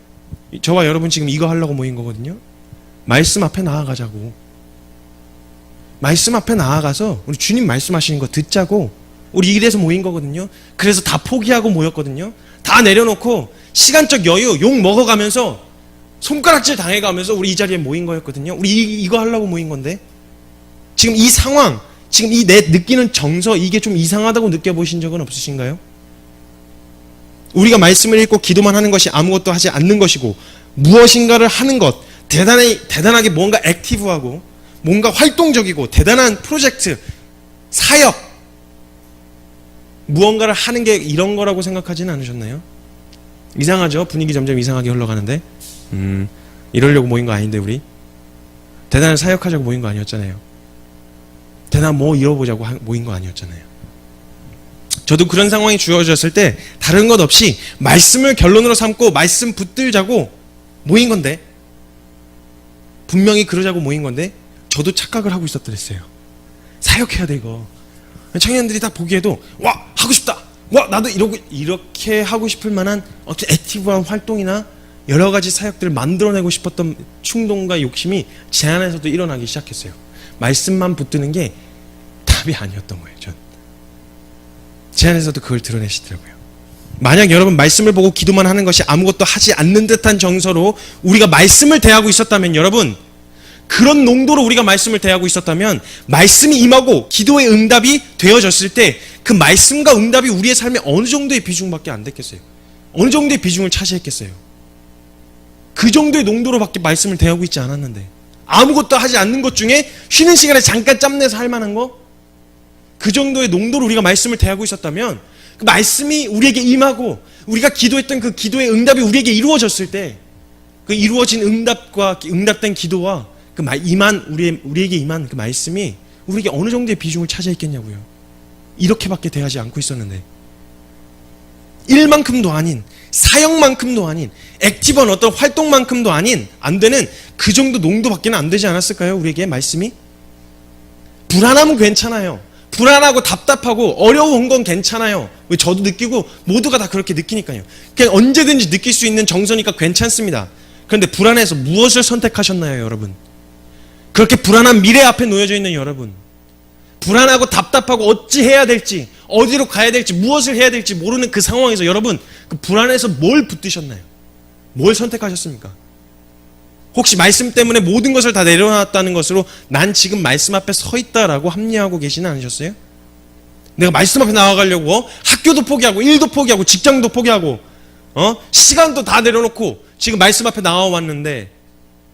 A: 저와 여러분 지금 이거 하려고 모인 거거든요. 말씀 앞에 나아가자고. 말씀 앞에 나아가서 우리 주님 말씀하시는 거 듣자고 우리 이래서 모인 거거든요. 그래서 다 포기하고 모였거든요. 다 내려놓고 시간적 여유 욕 먹어가면서 손가락질 당해가면서 우리 이 자리에 모인 거였거든요. 우리 이거 하려고 모인 건데, 지금 이 상황, 지금 이 내 느끼는 정서, 이게 좀 이상하다고 느껴보신 적은 없으신가요? 우리가 말씀을 읽고 기도만 하는 것이 아무것도 하지 않는 것이고, 무엇인가를 하는 것, 대단하게 뭔가 액티브하고 뭔가 활동적이고 대단한 프로젝트, 사역, 무언가를 하는 게 이런 거라고 생각하지는 않으셨나요? 이상하죠? 분위기 점점 이상하게 흘러가는데, 이러려고 모인 거 아닌데 우리 대단한 사역하자고 모인 거 아니었잖아요. 대단한 뭐 이뤄보자고 모인 거 아니었잖아요. 저도 그런 상황이 주어졌을 때 다른 것 없이 말씀을 결론으로 삼고 말씀 붙들자고 모인 건데, 분명히 그러자고 모인 건데 저도 착각을 하고 있었더랬어요. 사역해야 돼 이거. 청년들이 다 보기에도 와 하고 싶다, 와, 나도 이렇게 하고 싶을 만한 어떤 액티브한 활동이나 여러 가지 사역들을 만들어내고 싶었던 충동과 욕심이 제 안에서도 일어나기 시작했어요. 말씀만 붙드는 게 답이 아니었던 거예요. 제 안에서도 그걸 드러내시더라고요. 만약 여러분 말씀을 보고 기도만 하는 것이 아무것도 하지 않는 듯한 정서로 우리가 말씀을 대하고 있었다면, 여러분, 그런 농도로 우리가 말씀을 대하고 있었다면 말씀이 임하고 기도의 응답이 되어졌을 때 그 말씀과 응답이 우리의 삶에 어느 정도의 비중밖에 안 됐겠어요? 어느 정도의 비중을 차지했겠어요? 그 정도의 농도로밖에 말씀을 대하고 있지 않았는데, 아무것도 하지 않는 것 중에 쉬는 시간에 잠깐 짬내서 할 만한 거, 그 정도의 농도로 우리가 말씀을 대하고 있었다면 그 말씀이 우리에게 임하고 우리가 기도했던 그 기도의 응답이 우리에게 이루어졌을 때 그 이루어진 응답과 응답된 기도와 그 우리에게 임한 그 말씀이 우리에게 어느 정도의 비중을 차지했겠냐고요. 이렇게밖에 대하지 않고 있었는데, 일만큼도 아닌, 사역만큼도 아닌, 액티브한 어떤 활동만큼도 아닌, 안 되는 그 정도 농도밖에는 안 되지 않았을까요? 우리에게 말씀이? 불안하면 괜찮아요. 불안하고 답답하고 어려운 건 괜찮아요. 왜? 저도 느끼고 모두가 다 그렇게 느끼니까요. 그냥 언제든지 느낄 수 있는 정서니까 괜찮습니다. 그런데 불안해서 무엇을 선택하셨나요, 여러분? 그렇게 불안한 미래 앞에 놓여져 있는 여러분, 불안하고 답답하고 어찌 해야 될지, 어디로 가야 될지, 무엇을 해야 될지 모르는 그 상황에서 여러분, 그 불안해서 뭘 붙드셨나요? 뭘 선택하셨습니까? 혹시 말씀 때문에 모든 것을 다 내려놨다는 것으로 난 지금 말씀 앞에 서 있다라고 합리화하고 계시는 않으셨어요? 내가 말씀 앞에 나아가려고 학교도 포기하고 일도 포기하고 직장도 포기하고 시간도 다 내려놓고 지금 말씀 앞에 나와왔는데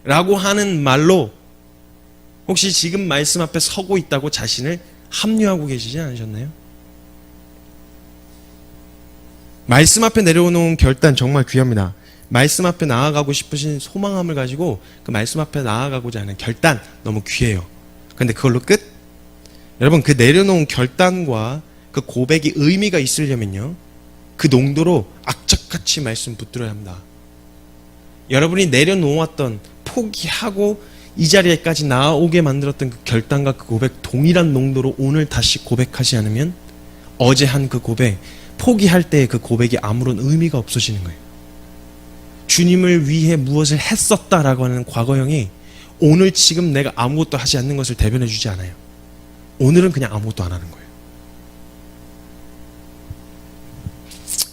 A: 라고 하는 말로 혹시 지금 말씀 앞에 서고 있다고 자신을 합리화하고 계시지 않으셨나요? 말씀 앞에 내려놓은 결단 정말 귀합니다. 말씀 앞에 나아가고 싶으신 소망함을 가지고 그 말씀 앞에 나아가고자 하는 결단 너무 귀해요. 그런데 그걸로 끝? 여러분, 그 내려놓은 결단과 그 고백이 의미가 있으려면요, 그 농도로 악착같이 말씀 붙들어야 합니다. 여러분이 내려놓았던, 포기하고 이 자리에까지 나아오게 만들었던 그 결단과 그 고백 동일한 농도로 오늘 다시 고백하지 않으면 어제 한 그 고백, 포기할 때의 그 고백이 아무런 의미가 없어지는 거예요. 주님을 위해 무엇을 했었다라고 하는 과거형이 오늘 지금 내가 아무것도 하지 않는 것을 대변해 주지 않아요. 오늘은 그냥 아무것도 안 하는 거예요.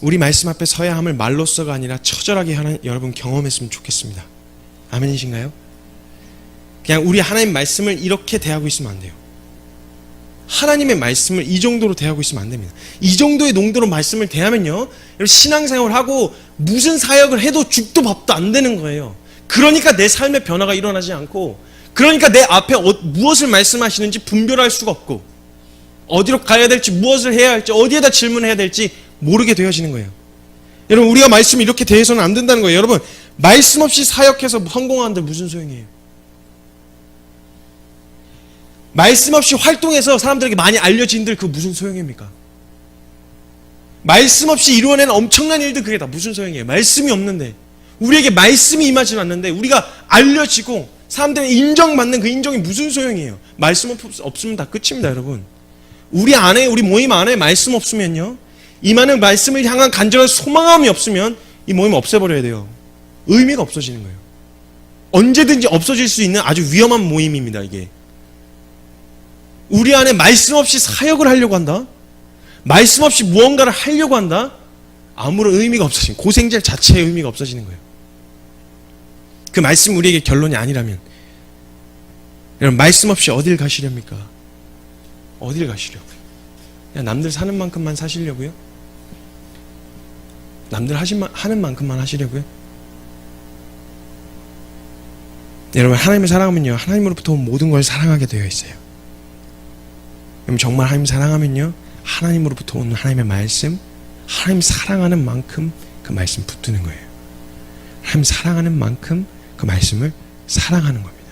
A: 우리 말씀 앞에 서야 함을 말로써가 아니라 처절하게 하는 여러분 경험했으면 좋겠습니다. 아멘이신가요? 그냥 우리 하나님 말씀을 이렇게 대하고 있으면 안 돼요. 하나님의 말씀을 이 정도로 대하고 있으면 안 됩니다. 이 정도의 농도로 말씀을 대하면요, 신앙생활을 하고 무슨 사역을 해도 죽도 밥도 안 되는 거예요. 그러니까 내 삶의 변화가 일어나지 않고, 그러니까 내 앞에 무엇을 말씀하시는지 분별할 수가 없고, 어디로 가야 될지, 무엇을 해야 할지, 어디에다 질문해야 될지 모르게 되어지는 거예요. 여러분, 우리가 말씀을 이렇게 대해서는 안 된다는 거예요. 여러분, 말씀 없이 사역해서 성공하는데 무슨 소용이에요? 말씀 없이 활동해서 사람들에게 많이 알려진들 그 무슨 소용입니까? 말씀 없이 이루어낸 엄청난 일들 그게 다 무슨 소용이에요? 말씀이 없는데, 우리에게 말씀이 임하지 않는데 우리가 알려지고 사람들이 인정받는 그 인정이 무슨 소용이에요? 말씀 없으면 다 끝입니다, 여러분. 우리 안에, 우리 모임 안에 말씀 없으면요, 임하는 말씀을 향한 간절한 소망함이 없으면 이 모임 없애버려야 돼요. 의미가 없어지는 거예요. 언제든지 없어질 수 있는 아주 위험한 모임입니다, 이게. 우리 안에 말씀 없이 사역을 하려고 한다? 말씀 없이 무언가를 하려고 한다? 아무런 의미가 없어지는, 고생질 자체의 의미가 없어지는 거예요. 그 말씀 우리에게 결론이 아니라면, 여러분, 말씀 없이 어딜 가시렵니까? 어딜 가시려고요? 그냥 남들 사는 만큼만 사시려고요? 남들 하는 만큼만 하시려고요? 여러분, 하나님을 사랑하면요, 하나님으로부터 온 모든 걸 사랑하게 되어 있어요. 그럼 정말 하나님 사랑하면요, 하나님으로부터 오는 하나님의 말씀, 하나님 사랑하는 만큼 그 말씀 붙드는 거예요. 하나님 사랑하는 만큼 그 말씀을 사랑하는 겁니다.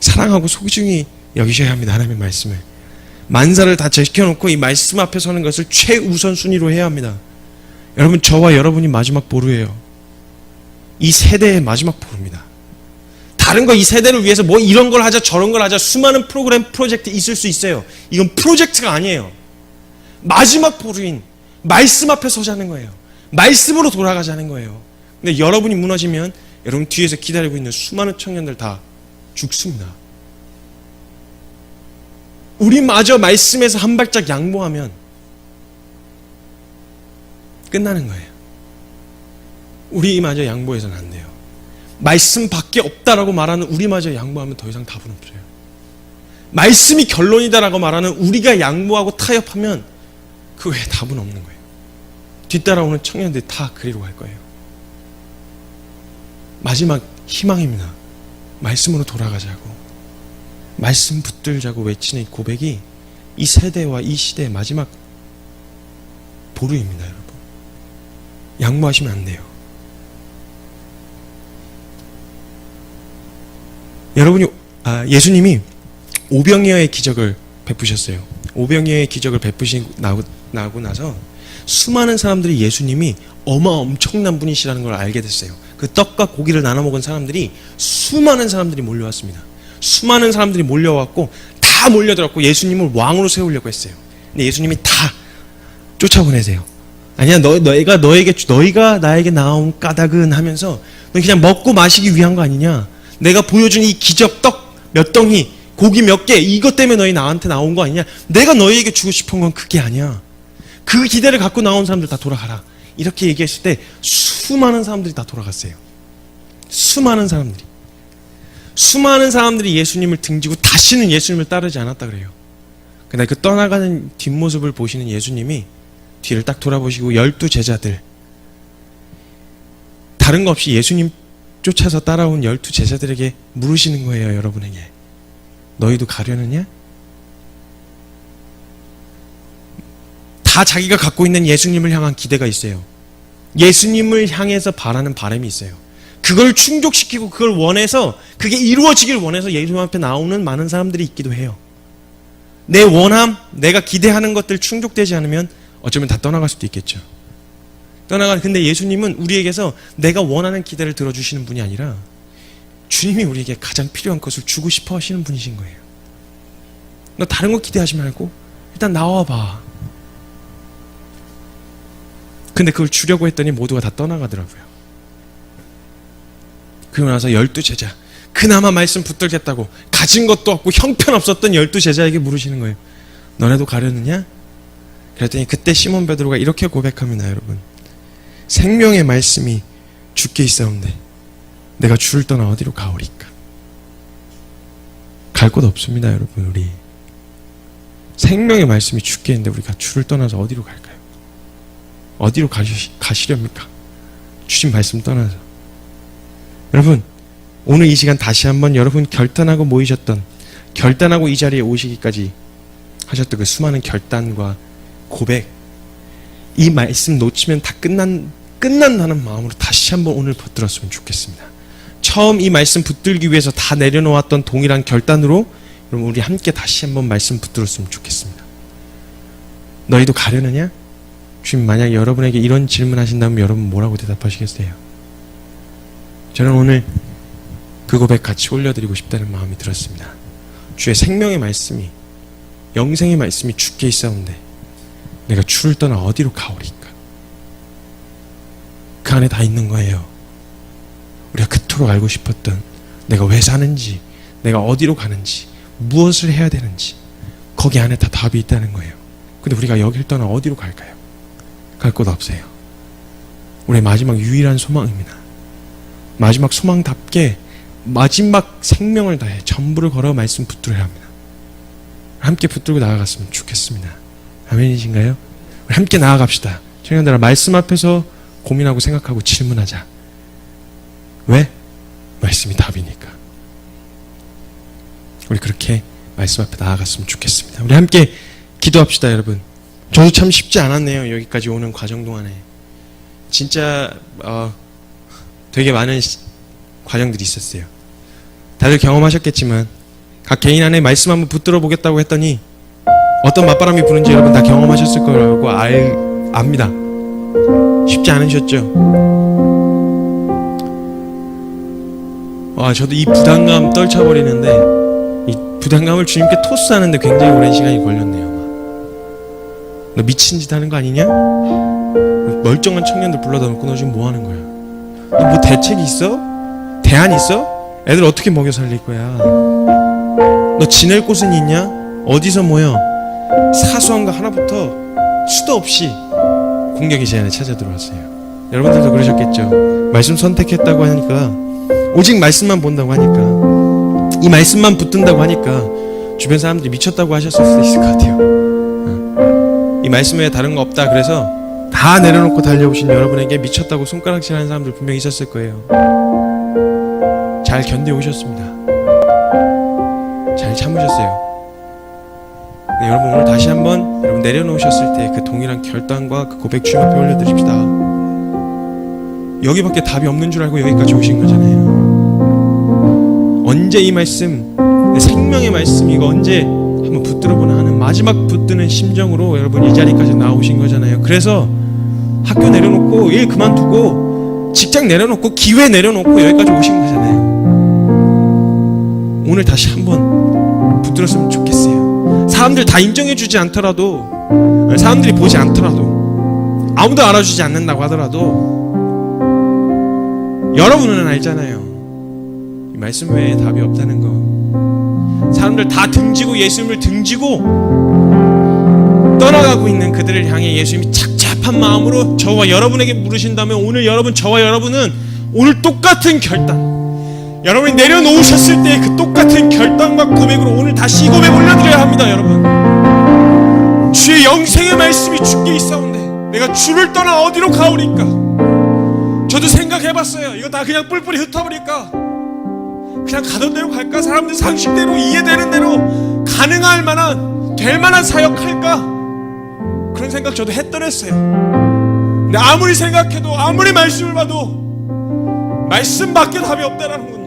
A: 사랑하고 소중히 여기셔야 합니다. 하나님의 말씀을. 만사를 다 제껴놓고 이 말씀 앞에 서는 것을 최우선순위로 해야 합니다. 여러분, 저와 여러분이 마지막 보루예요. 이 세대의 마지막 보루입니다. 다른 거 이 세대를 위해서 뭐 이런 걸 하자 저런 걸 하자 수많은 프로그램 프로젝트 있을 수 있어요. 이건 프로젝트가 아니에요. 마지막 보루인 말씀 앞에 서자는 거예요. 말씀으로 돌아가자는 거예요. 근데 여러분이 무너지면 여러분 뒤에서 기다리고 있는 수많은 청년들 다 죽습니다. 우리마저 말씀에서 한 발짝 양보하면 끝나는 거예요. 우리마저 양보해서는 안 돼요. 말씀밖에 없다라고 말하는 우리마저 양보하면 더 이상 답은 없어요. 말씀이 결론이다라고 말하는 우리가 양보하고 타협하면 그 외에 답은 없는 거예요. 뒤따라오는 청년들이 다 그리로 갈 거예요. 마지막 희망입니다. 말씀으로 돌아가자고, 말씀 붙들자고 외치는 고백이 이 세대와 이 시대의 마지막 보루입니다. 여러분, 양보하시면 안 돼요. 여러분이 예수님이 오병이어의 기적을 베푸셨어요. 오병이어의 기적을 베푸시고 나고 나서 수많은 사람들이 예수님이 엄청난 분이시라는 걸 알게 됐어요. 그 떡과 고기를 나눠 먹은 사람들이 수많은 사람들이 몰려왔습니다. 수많은 사람들이 몰려왔고 다 몰려들었고 예수님을 왕으로 세우려고 했어요. 근데 예수님이 다 쫓아보내세요. 아니야, 너희가 나에게 나온 까닭은 하면서 너 그냥 먹고 마시기 위한 거 아니냐? 내가 보여준 이 기적 떡 몇 덩이, 고기 몇 개, 이것 때문에 너희 나한테 나온 거 아니냐? 내가 너희에게 주고 싶은 건 그게 아니야. 그 기대를 갖고 나온 사람들 다 돌아가라. 이렇게 얘기했을 때 수많은 사람들이 다 돌아갔어요. 수많은 사람들이 예수님을 등지고 다시는 예수님을 따르지 않았다 그래요. 근데 그 떠나가는 뒷모습을 보시는 예수님이 뒤를 딱 돌아보시고 12 제자들, 다른 거 없이 예수님 쫓아서 따라온 12 제자들에게 물으시는 거예요. 여러분에게 너희도 가려느냐? 다 자기가 갖고 있는 예수님을 향한 기대가 있어요. 예수님을 향해서 바라는 바람이 있어요. 그걸 충족시키고 그걸 원해서, 그게 이루어지길 원해서 예수님 앞에 나오는 많은 사람들이 있기도 해요. 내 원함, 내가 기대하는 것들 충족되지 않으면 어쩌면 다 떠나갈 수도 있겠죠. 근데 예수님은 우리에게서 내가 원하는 기대를 들어주시는 분이 아니라 주님이 우리에게 가장 필요한 것을 주고 싶어 하시는 분이신 거예요. 너 다른 거 기대하지 말고 일단 나와봐. 근데 그걸 주려고 했더니 모두가 다 떠나가더라고요. 그러고 나서 12 제자, 그나마 말씀 붙들겠다고 가진 것도 없고 형편없었던 12 제자에게 물으시는 거예요. 너네도 가려느냐? 그랬더니 그때 시몬 베드로가 이렇게 고백합니다. 여러분, 생명의 말씀이 주께 있사온데 내가 주를 떠나 어디로 가오리까? 갈 곳 없습니다. 여러분, 우리 생명의 말씀이 주께 있는데 우리가 주를 떠나서 어디로 갈까요? 어디로 가시렵니까? 주신 말씀 떠나서. 여러분, 오늘 이 시간 다시 한번 여러분 결단하고 이 자리에 오시기까지 하셨던 그 수많은 결단과 고백, 이 말씀 놓치면 다 끝난다는 마음으로 다시 한번 오늘 붙들었으면 좋겠습니다. 처음 이 말씀 붙들기 위해서 다 내려놓았던 동일한 결단으로 여러분 우리 함께 다시 한번 말씀 붙들었으면 좋겠습니다. 너희도 가려느냐? 주님 만약 여러분에게 이런 질문 하신다면 여러분 뭐라고 대답하시겠어요? 저는 오늘 그 고백 같이 올려드리고 싶다는 마음이 들었습니다. 주의 생명의 말씀이, 영생의 말씀이 주께 있사온데 내가 주를 떠나 어디로 가오리까? 그 안에 다 있는 거예요. 우리가 그토록 알고 싶었던 내가 왜 사는지, 내가 어디로 가는지, 무엇을 해야 되는지, 거기 안에 다 답이 있다는 거예요. 근데 우리가 여길 떠나 어디로 갈까요? 갈 곳 없어요. 우리의 마지막 유일한 소망입니다. 마지막 소망답게 마지막 생명을 다해 전부를 걸어 말씀 붙들어야 합니다. 함께 붙들고 나아갔으면 좋겠습니다. 아멘이신가요? 우리 함께 나아갑시다. 청년들아, 말씀 앞에서 고민하고 생각하고 질문하자. 왜? 말씀이 답이니까. 우리 그렇게 말씀 앞에 나아갔으면 좋겠습니다. 우리 함께 기도합시다. 여러분, 저도 참 쉽지 않았네요. 여기까지 오는 과정 동안에 진짜 되게 많은 과정들이 있었어요. 다들 경험하셨겠지만 각 개인 안에 말씀 한번 붙들어 보겠다고 했더니 어떤 맞바람이 부는지 여러분 다 경험하셨을 거라고 압니다. 쉽지 않으셨죠? 저도 이 부담감 떨쳐버리는데, 이 부담감을 주님께 토스하는데 굉장히 오랜 시간이 걸렸네요. 너 미친 짓 하는 거 아니냐? 멀쩡한 청년들 불러다 놓고 너 지금 뭐 하는 거야? 너 뭐 대책이 있어? 대안 있어? 애들 어떻게 먹여 살릴 거야? 너 지낼 곳은 있냐? 어디서 모여? 사소한 거 하나부터 수도 없이 공격이 제 안에 찾아 들어왔어요. 여러분들도 그러셨겠죠? 말씀 선택했다고 하니까, 오직 말씀만 본다고 하니까, 이 말씀만 붙든다고 하니까 주변 사람들이 미쳤다고 하셨을 수도 있을 것 같아요. 이 말씀 외에 다른 거 없다 그래서 다 내려놓고 달려오신 여러분에게 미쳤다고 손가락질하는 사람들 분명히 있었을 거예요. 잘 견뎌오셨습니다. 잘 참으셨어요. 네, 여러분 오늘 다시 한번 여러분 내려놓으셨을 때 그 동일한 결단과 그 고백 주님 앞에 올려드립시다. 여기밖에 답이 없는 줄 알고 여기까지 오신 거잖아요. 언제 이 말씀, 생명의 말씀 이거 언제 한번 붙들어보나 하는 마지막 붙드는 심정으로 여러분 이 자리까지 나오신 거잖아요. 그래서 학교 내려놓고 일 그만두고 직장 내려놓고 기회 내려놓고 여기까지 오신 거잖아요. 오늘 다시 한번 붙들었으면 좋겠어요. 사람들 다 인정해주지 않더라도, 사람들이 보지 않더라도, 아무도 알아주지 않는다고 하더라도 여러분은 알잖아요. 이 말씀 외에 답이 없다는 거. 사람들 다 등지고 예수님을 등지고 떠나가고 있는 그들을 향해 예수님이 착잡한 마음으로 저와 여러분에게 물으신다면, 오늘 여러분, 저와 여러분은 오늘 똑같은 결단, 여러분이 내려놓으셨을 때 그 똑같은 결단과 고백으로 오늘 다시 이 고백 올려드려야 합니다. 여러분, 주의 영생의 말씀이 주께 있사온데 내가 주를 떠나 어디로 가오리까? 저도 생각해봤어요. 이거 다 그냥 뿔뿔이 흩어버릴까? 그냥 가던 대로 갈까? 사람들 상식대로 이해되는 대로 가능할 만한, 될 만한 사역할까? 그런 생각 저도 했더랬어요. 근데 아무리 생각해도, 아무리 말씀을 봐도 말씀밖에 답이 없다라는 건,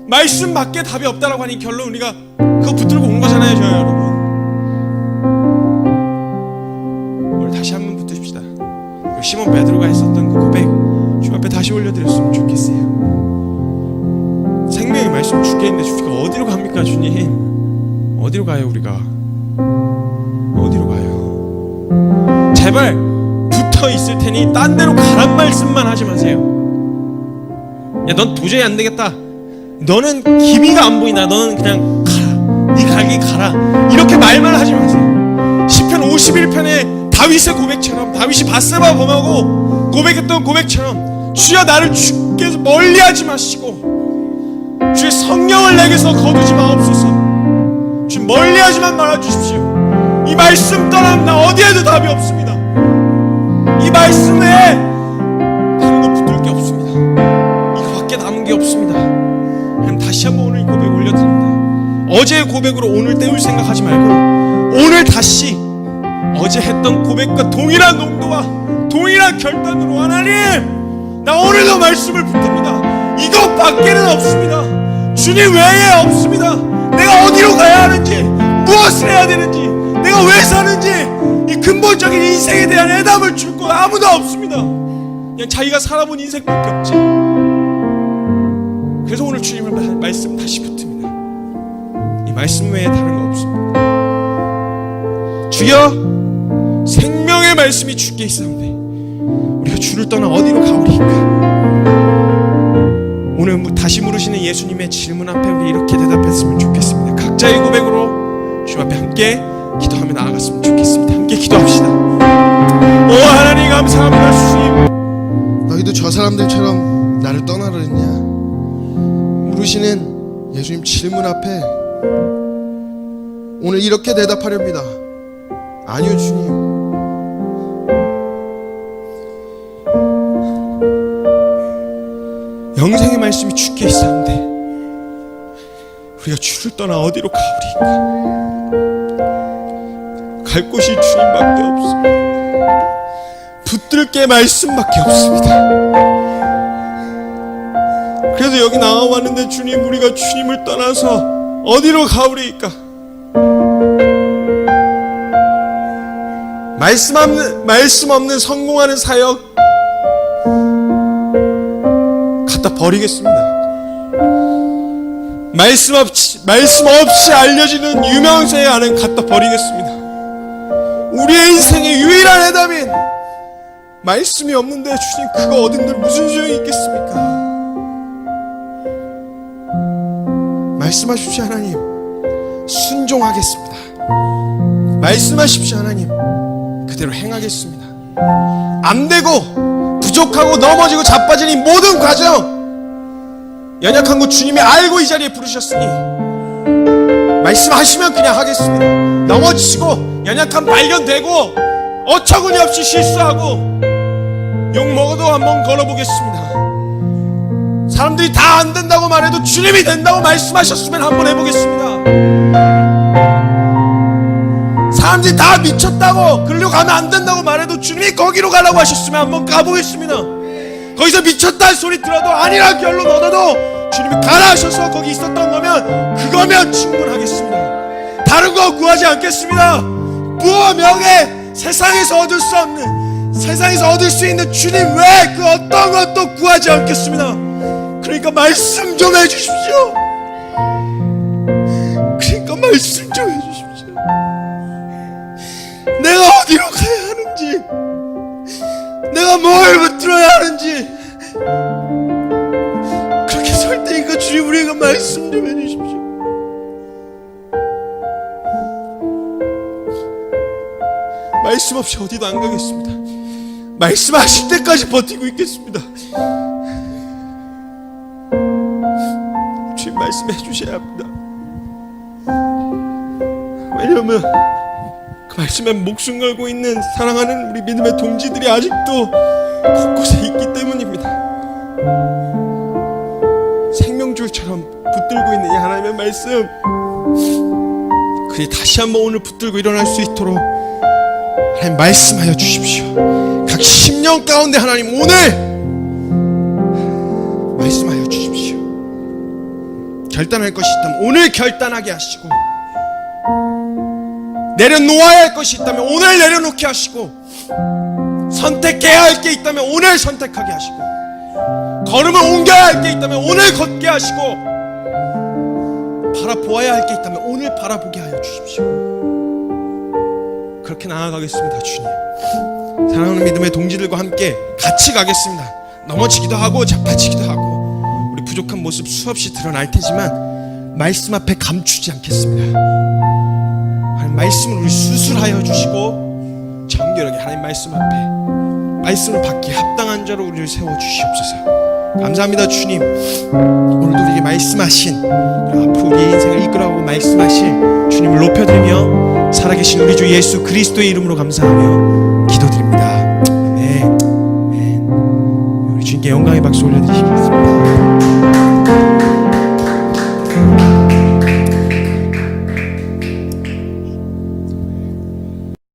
A: 말씀밖에 답이 없다라고 하니 결론 우리가 그거 붙들고 온 거잖아요. 저요 여러분, 오늘 다시 한번 붙으십시다. 시몬 베드로가 했었던 그 고백 주 앞에 다시 올려드렸으면 좋겠어요. 생명의 말씀 주께 있는데 주가 어디로 갑니까? 주님 어디로 가요? 우리가 어디로 가요? 제발 붙어 있을 테니 딴 데로 가란 말씀만 하지 마세요. 야, 넌 도저히 안 되겠다, 너는 기미가 안 보이나, 너는 그냥 가라, 네 갈 길 가라, 이렇게 말만 하지 마세요. 시편 51편에 다윗의 고백처럼, 다윗이 밧세바 범하고 고백했던 고백처럼, 주여 나를 주께서 멀리하지 마시고 주의 성령을 내게서 거두지 마옵소서. 주 멀리하지만 말아주십시오. 이 말씀 떠나면 나 어디에도 답이 없습니다. 이 말씀 외에 다른 거 붙들 게 없습니다. 이거밖에 남은 게 없습니다. 그럼 다시 한번 오늘 이 고백 올려드립니다. 어제의 고백으로 오늘 때울 생각하지 말고 오늘 다시 어제 했던 고백과 동일한 농도와 동일한 결단으로, 하나님 나 오늘도 말씀을 붙듭니다. 이것밖에는 없습니다. 주님 외에 없습니다. 내가 어디로 가야 하는지, 무엇을 해야 되는지, 내가 왜 사는지 이 근본적인 인생에 대한 해답을 줄 거 아무도 없습니다. 그냥 자기가 살아본 인생밖에 없지. 그래서 오늘 주님의 말씀 다시 붙습니다. 이 말씀 외에 다른 거 없습니다. 주여 생명의 말씀이 주께 있사오니 우리가 주를 떠나 어디로 가오리까? 오늘 다시 물으시는 예수님의 질문 앞에 우리 이렇게 대답했으면 좋겠습니다. 각자의 고백으로 주 앞에 함께 기도하며 나아갔으면 좋겠습니다. 함께 기도합시다. 오 하나님 감사합니다. 주님,
B: 너희도 저 사람들처럼 나를 떠나려 했냐? 물으시는 예수님 질문 앞에 오늘 이렇게 대답하렵니다. 아니요 주님,
A: 영생의 말씀이 주께 있사온데 우리가 주를 떠나 어디로 가오리까? 갈 곳이 주님밖에 없습니다. 붙들 게 말씀밖에 없습니다. 그래서 여기 나와왔는데 주님, 우리가 주님을 떠나서 어디로 가오리까? 말씀 없는 성공하는 사역 갖다 버리겠습니다. 말씀 없이 알려지는 유명세에 안은 갖다 버리겠습니다.
B: 우리의 인생의 유일한 해답인 말씀이 없는데 주님, 그거 얻은들 무슨 소용이 있겠습니까? 말씀하십시오 하나님. 순종하겠습니다. 말씀하십시오 하나님. 그대로 행하겠습니다. 안되고 부족하고 넘어지고 자빠진 이 모든 과정, 연약한 거 주님이 알고 이 자리에 부르셨으니 말씀하시면 그냥 하겠습니다. 넘어지고 연약한 발견되고 어처구니 없이 실수하고 욕먹어도 한번 걸어보겠습니다. 사람들이 다 안된다고 말해도 주님이 된다고 말씀하셨으면 한번 해보겠습니다. 사람들이 다 미쳤다고 글로 가면 안된다고 말해도 주님이 거기로 가라고 하셨으면 한번 가보겠습니다. 거기서 미쳤다는 소리 들어도 아니라 결론 얻어도 주님이 가라 하셔서 거기 있었던 거면 그거면 충분하겠습니다. 다른 거 구하지 않겠습니다. 부와 명예, 세상에서 얻을 수 없는, 세상에서 얻을 수 있는 주님 외에 그 어떤 것도 구하지 않겠습니다. 그러니까 말씀 좀 해주십시오. 그러니까 말씀 좀 해주십시오. 내가 어디로 가야 하는지, 내가 뭘 붙들어야 하는지, 그렇게 설 때니까 주님, 우리가 말씀 좀 해주십시오. 말씀 없이 어디도 안 가겠습니다. 말씀하실 때까지 버티고 있겠습니다. 주님, 말씀해 주셔야 합니다. 왜냐하면 그 말씀에 목숨 걸고 있는 사랑하는 우리 믿음의 동지들이 아직도 곳곳에 있기 때문입니다. 생명줄처럼 붙들고 있는 이 하나님의 말씀, 그리 다시 한번 오늘 붙들고 일어날 수 있도록 하나님 말씀하여 주십시오. 각 심령 가운데 하나님 오늘 말씀하여 주십시오. 결단할 것이 있다면 오늘 결단하게 하시고, 내려놓아야 할 것이 있다면 오늘 내려놓게 하시고, 선택해야 할 게 있다면 오늘 선택하게 하시고, 걸음을 옮겨야 할 게 있다면 오늘 걷게 하시고, 바라보아야 할 게 있다면 오늘 바라보게 하여 주십시오. 그렇게 나아가겠습니다. 주님, 사랑하는 믿음의 동지들과 함께 같이 가겠습니다. 넘어지기도 하고 자빠지기도 하고 우리 부족한 모습 수없이 드러날 테지만 말씀 앞에 감추지 않겠습니다. 하나님 말씀을 우리 수술하여 주시고 정결하게 하나님 말씀 앞에 말씀을 받기에 합당한 자로 우리를 세워주시옵소서. 감사합니다. 주님, 오늘도 우리에게 말씀하신, 앞으로 우리의 인생을 이끌어가고 말씀하실 주님을 높여드리며 살아계신 우리 주 예수 그리스도의 이름으로 감사하며 기도드립니다. 아멘. 우리 주님께 영광의 박수 올려드리시겠습니다.